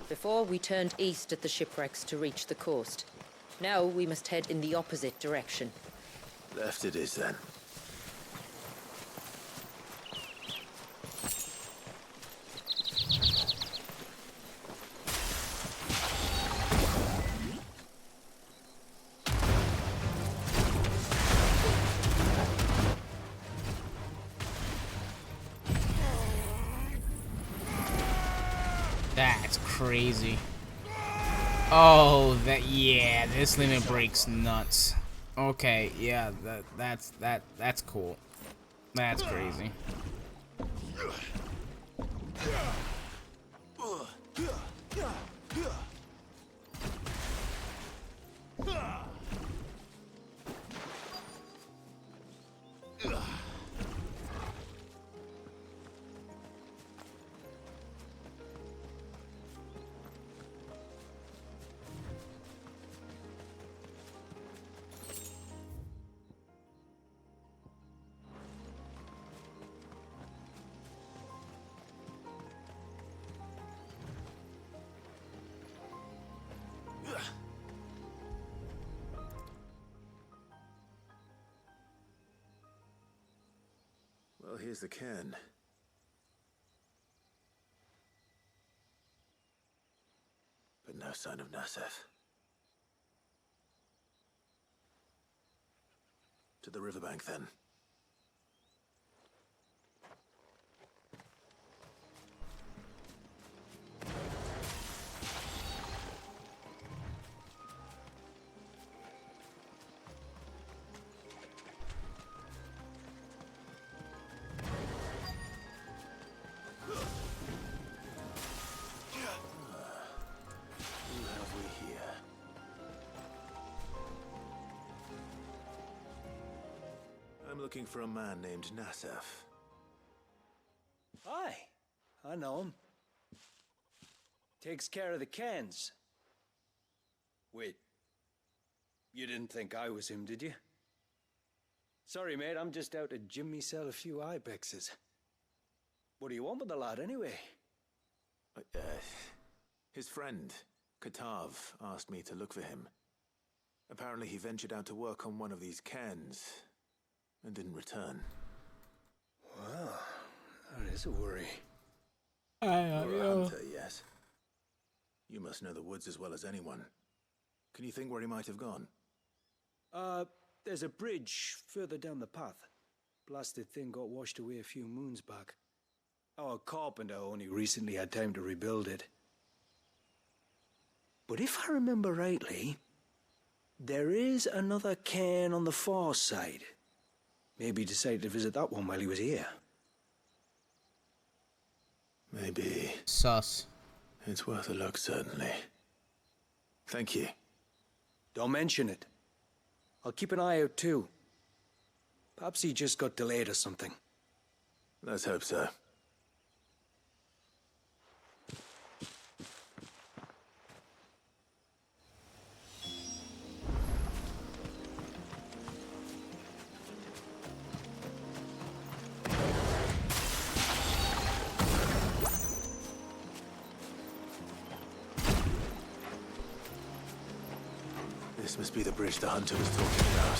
S9: Before, we turned east at the shipwrecks to reach the coast. Now we must head in the opposite direction.
S4: Left it is then.
S2: That's crazy. Oh, yeah, this limit breaks nuts. Okay, yeah, that's cool. That's crazy.
S4: Well, here's the cairn. But no sign of Nasef. To the riverbank, then. I'm looking for a man named Nasef.
S8: Aye, I know him. Takes care of the cans. Wait, you didn't think I was him, did you? Sorry, mate, I'm just out to gym myself a few ibexes. What do you want with the lad, anyway?
S4: His friend, Katav, asked me to look for him. Apparently he ventured out to work on one of these cairns and didn't return.
S8: Well, that is a worry.
S4: Or a hunter, yes. You must know the woods as well as anyone. Can you think where he might have gone?
S8: There's a bridge further down the path. Blasted thing got washed away a few moons back. Our carpenter only recently had time to rebuild it. But if I remember rightly, there is another cairn on the far side. Maybe he decided to visit that one while he was here.
S4: Maybe.
S2: Sus.
S4: It's worth a look, certainly. Thank you.
S8: Don't mention it. I'll keep an eye out too. Perhaps he just got delayed or something.
S4: Let's hope so. This must be the bridge the hunter was talking about.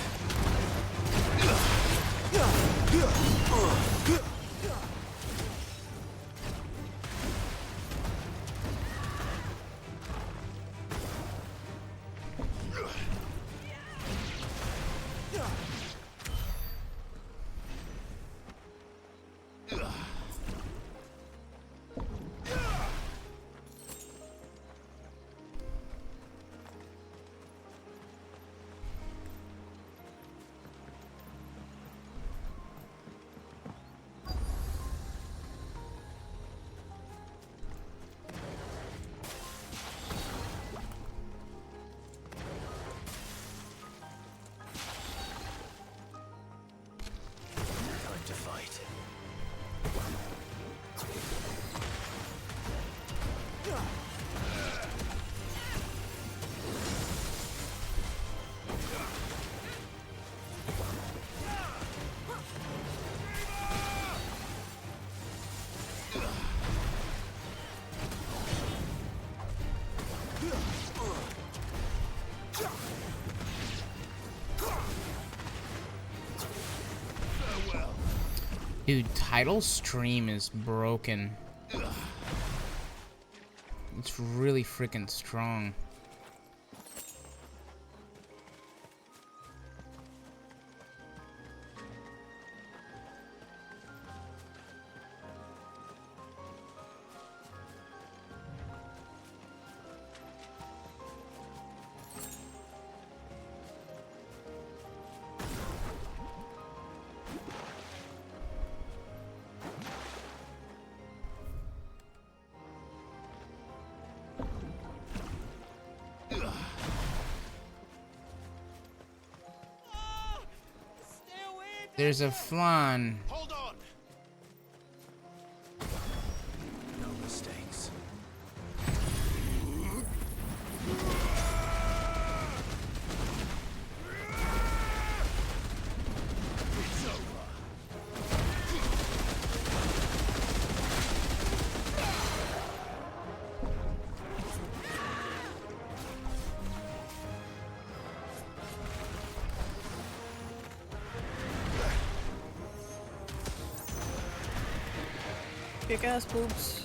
S4: To fight.
S2: Dude, Tidal Stream is broken. It's really freaking strong. There's a flan.
S1: Hold on.
S4: No mistakes.
S1: It's over.
S3: Big ass boobs.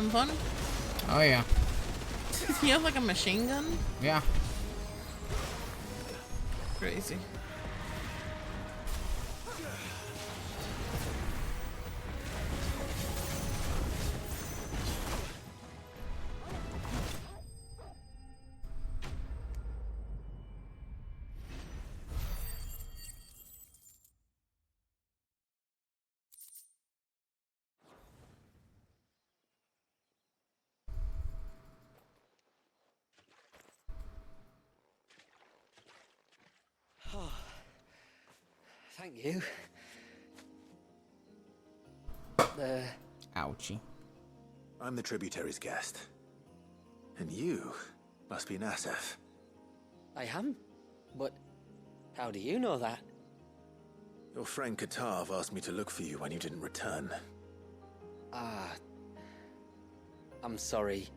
S3: Fun?
S2: Oh yeah.
S3: You have like a machine gun?
S2: Yeah.
S3: Crazy.
S19: Thank you.
S2: Ouchie.
S4: I'm the tributary's guest. And you must be Nassef.
S19: I am? But how do you know that?
S4: Your friend Katav asked me to look for you when you didn't return.
S19: Ah, I'm sorry.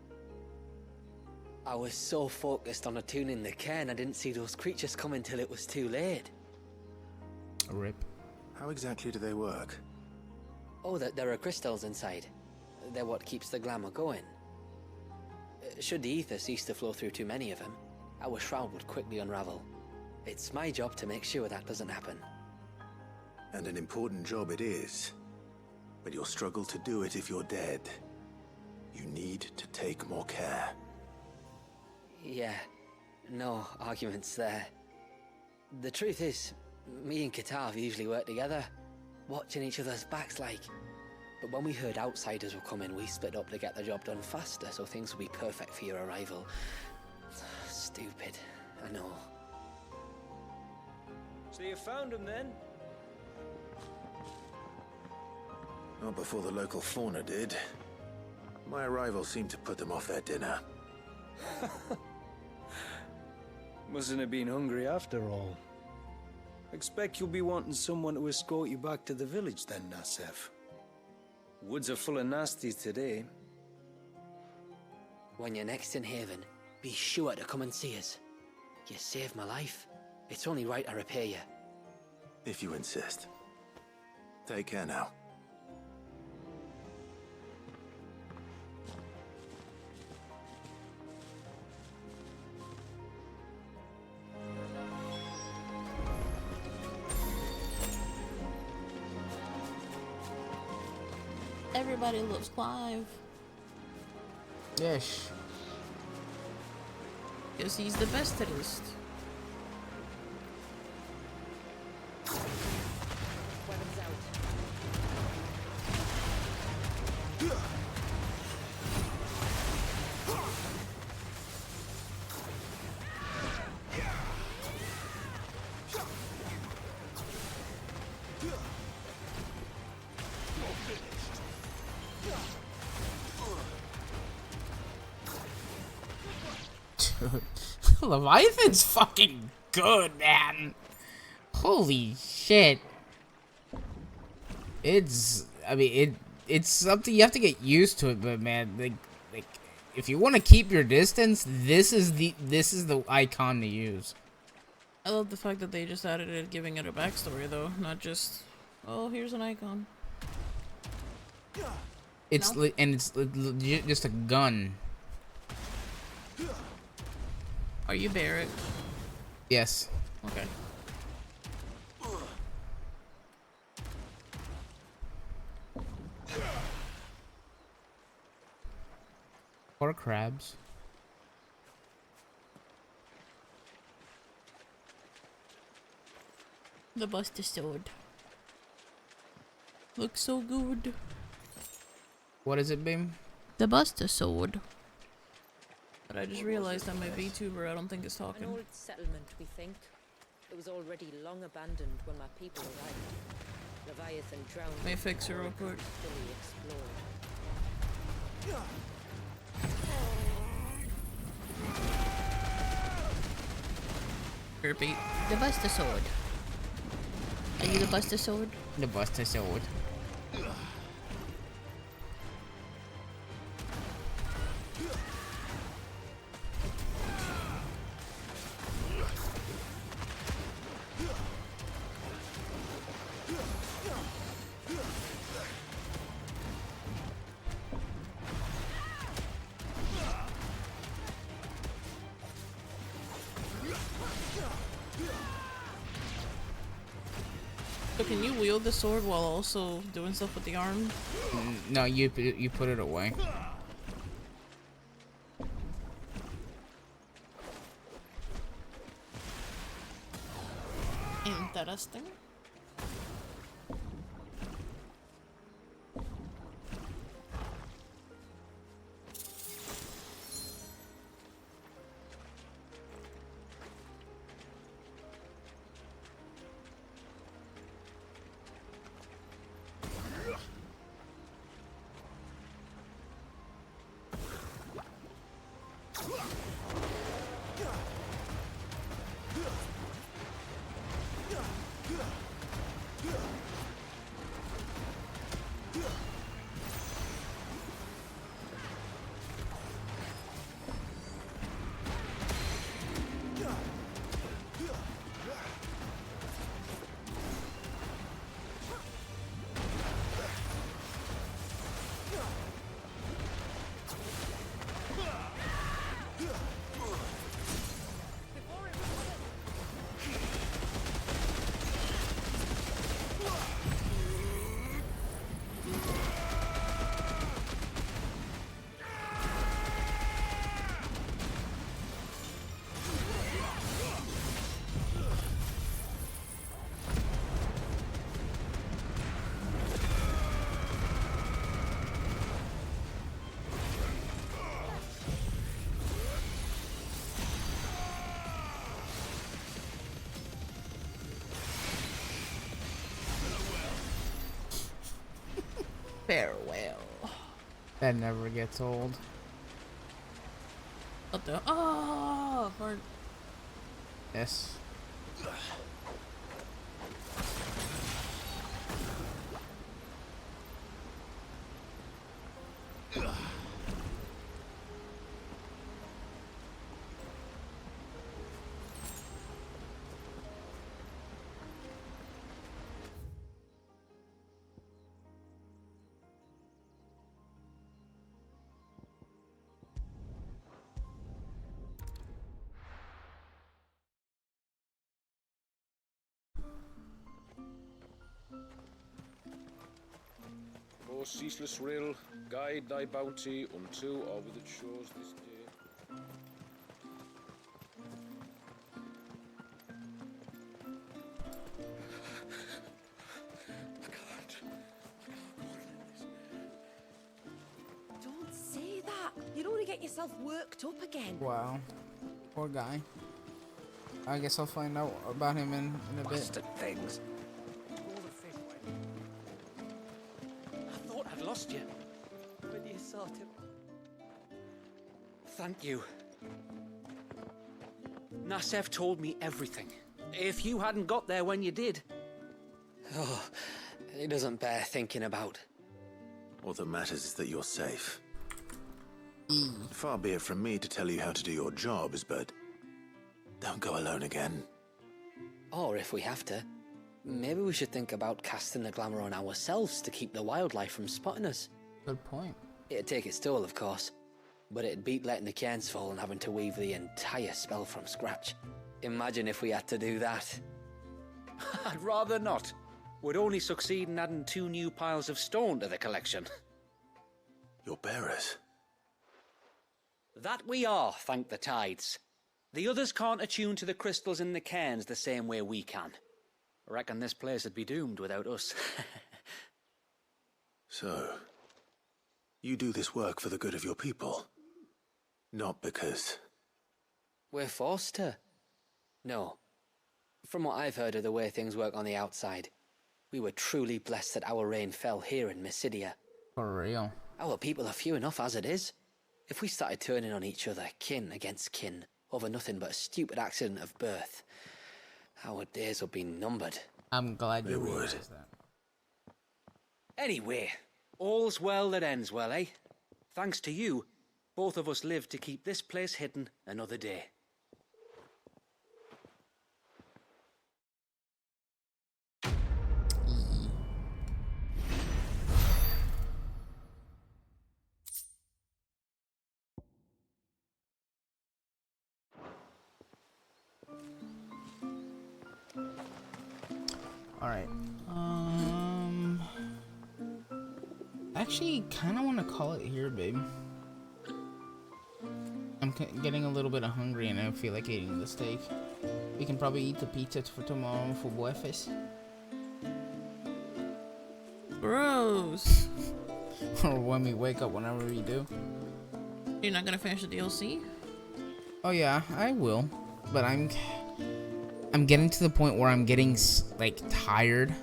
S19: I was so focused on attuning the cairn, I didn't see those creatures come until it was too late.
S2: Rip.
S4: How exactly do they work?
S19: Oh, there are crystals inside. They're what keeps the glamour going. Should the ether cease to flow through too many of them, our shroud would quickly unravel. It's my job to make sure that doesn't happen.
S4: And an important job it is. But you'll struggle to do it if you're dead. You need to take more care.
S19: Yeah, no arguments there. The truth is, me and Katav usually work together, watching each other's backs like. But when we heard outsiders were coming, we split up to get the job done faster so things would be perfect for your arrival. Stupid, I know.
S8: So you found him then?
S4: Not before the local fauna did. My arrival seemed to put them off their dinner.
S8: Mustn't have been hungry after all. Expect you'll be wanting someone to escort you back to the village then, Nassef. Woods are full of nasties today.
S19: When you're next in Haven, be sure to come and see us. You saved my life. It's only right I repay you.
S4: If you insist. Take care now.
S3: Everybody loves Clive.
S2: Yes.
S3: Because he's the bestest.
S9: Weapons out.
S2: Leviathan's fucking good, man. Holy shit. It's something you have to get used to it, but man, like if you want to keep your distance, this is the icon to use.
S3: I love the fact that they just added it, giving it a backstory though, not just, oh, here's an icon.
S2: It's
S3: No?
S2: and it's legit just a gun.
S3: Are you Barrett?
S2: Yes.
S3: Okay.
S2: Or crabs.
S3: The Buster Sword. Looks so good.
S2: What is it, babe?
S3: The Buster Sword. But I just realized that my VTuber I don't think is talking.
S9: An old settlement, we think. It was already long abandoned when my people arrived. Leviathan drowned.
S3: May I fix her real quick?
S9: Fully explored.
S3: Repeat. The Buster Sword. Are you the Buster Sword?
S2: The Buster Sword.
S3: So can you wield the sword while also doing stuff with the arm?
S2: No, you put it away.
S3: Interesting. Farewell.
S2: That never gets old.
S3: What the? Oh, Bart.
S2: Yes.
S16: O ceaseless rill, guide thy bounty unto or with it shows this day.
S11: Don't say that. You'd only get yourself worked up again.
S2: Wow. Poor guy. I guess I'll find out about him in a bit.
S12: Bastard things. I thought I'd lost you. But you sort of... Thank you. Nassef told me everything. If you hadn't got there when you did...
S19: Oh, it doesn't bear thinking about.
S4: All that matters is that you're safe. Far be it from me to tell you how to do your jobs, but don't go alone again.
S19: Or if we have to, maybe we should think about casting the glamour on ourselves to keep the wildlife from spotting us.
S2: Good point.
S19: It'd take its toll, of course, but it'd beat letting the cairns fall and having to weave the entire spell from scratch. Imagine if we had to do that.
S12: I'd rather not. Would only succeed in adding 2 new piles of stone to the collection.
S4: Your bearers?
S12: That we are, thank the tides. The others can't attune to the crystals in the cairns the same way we can. I reckon this place would be doomed without us.
S4: So, you do this work for the good of your people? Not because...
S19: We're forced to. No. From what I've heard of the way things work on the outside, we were truly blessed that our rain fell here in Mysidia.
S2: For real.
S19: Our people are few enough as it is. If we started turning on each other, kin against kin, over nothing but a stupid accident of birth, our days would be numbered.
S2: I'm glad you realized that.
S12: Anyway, all's well that ends well, eh? Thanks to you, both of us lived to keep this place hidden another day.
S2: Alright. Actually, kind of want to call it here, babe. I'm getting a little bit hungry and I feel like eating the steak. We can probably eat the pizza for tomorrow for breakfast.
S3: Gross.
S2: Or when we wake up, whenever we do.
S3: You're not gonna finish the DLC?
S2: Oh yeah, I will. But I'm getting to the point where I'm getting like tired,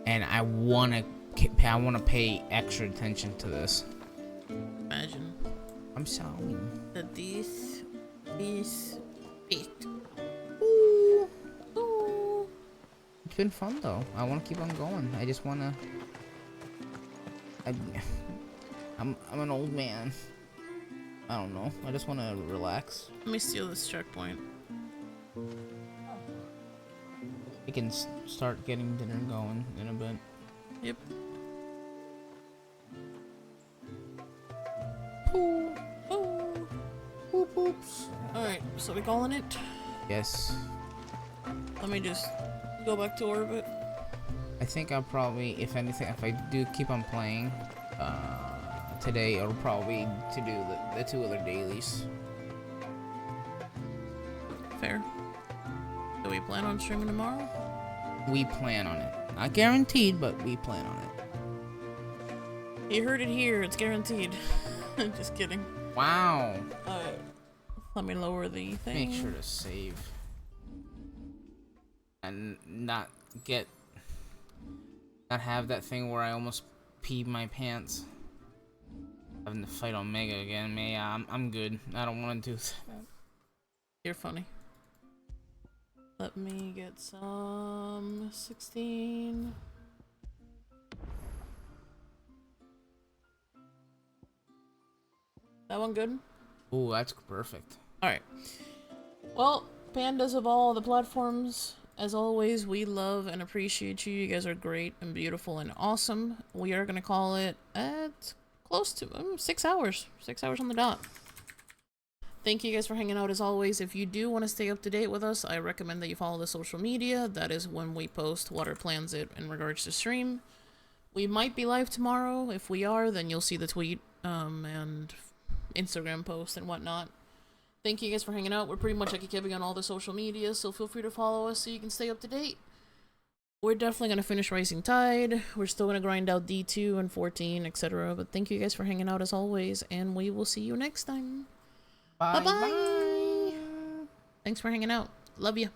S2: and I wanna pay extra attention to this.
S3: Imagine.
S2: I'm sorry.
S3: That this is it.
S2: Ooh. Ooh. It's been fun though. I want to keep on going. I just wanna. I'm an old man. I don't know. I just want to relax.
S3: Let me steal this checkpoint.
S2: We can start getting dinner going in a bit.
S3: Yep.
S2: Ooh. Ooh. Boop boops.
S3: Alright, so we calling it?
S2: Yes.
S3: Let me just go back to orbit.
S2: I think I'll probably, if anything, if I do keep on playing today, it'll probably to do the 2 other dailies.
S3: Fair. Do we plan on streaming tomorrow?
S2: We plan on it. Not guaranteed, but we plan on it.
S3: You heard it here. It's guaranteed. Just kidding.
S2: Wow.
S3: Alright. Let me lower the thing.
S2: Make sure to save. And not have that thing where I almost peed my pants. Having to fight Omega again, man. Yeah, I'm good. I don't want to do that.
S3: You're funny. Let me get some 16. That one good?
S2: Ooh, that's perfect.
S3: Alright. Well, pandas of all the platforms, as always, we love and appreciate you. You guys are great and beautiful and awesome. We are going to call it at close to 6 hours. 6 hours on the dot. Thank you guys for hanging out as always. If you do want to stay up to date with us, I recommend that you follow the social media. That is when we post what our plans it in regards to stream. We might be live tomorrow. If we are, then you'll see the tweet and Instagram post and whatnot. Thank you guys for hanging out. We're pretty much like a Kevin on all the social media, so feel free to follow us so you can stay up to date. We're definitely going to finish Rising Tide. We're still going to grind out D2 and 14, etc. But thank you guys for hanging out as always, and we will see you next time. Bye-bye. Thanks for hanging out. Love you.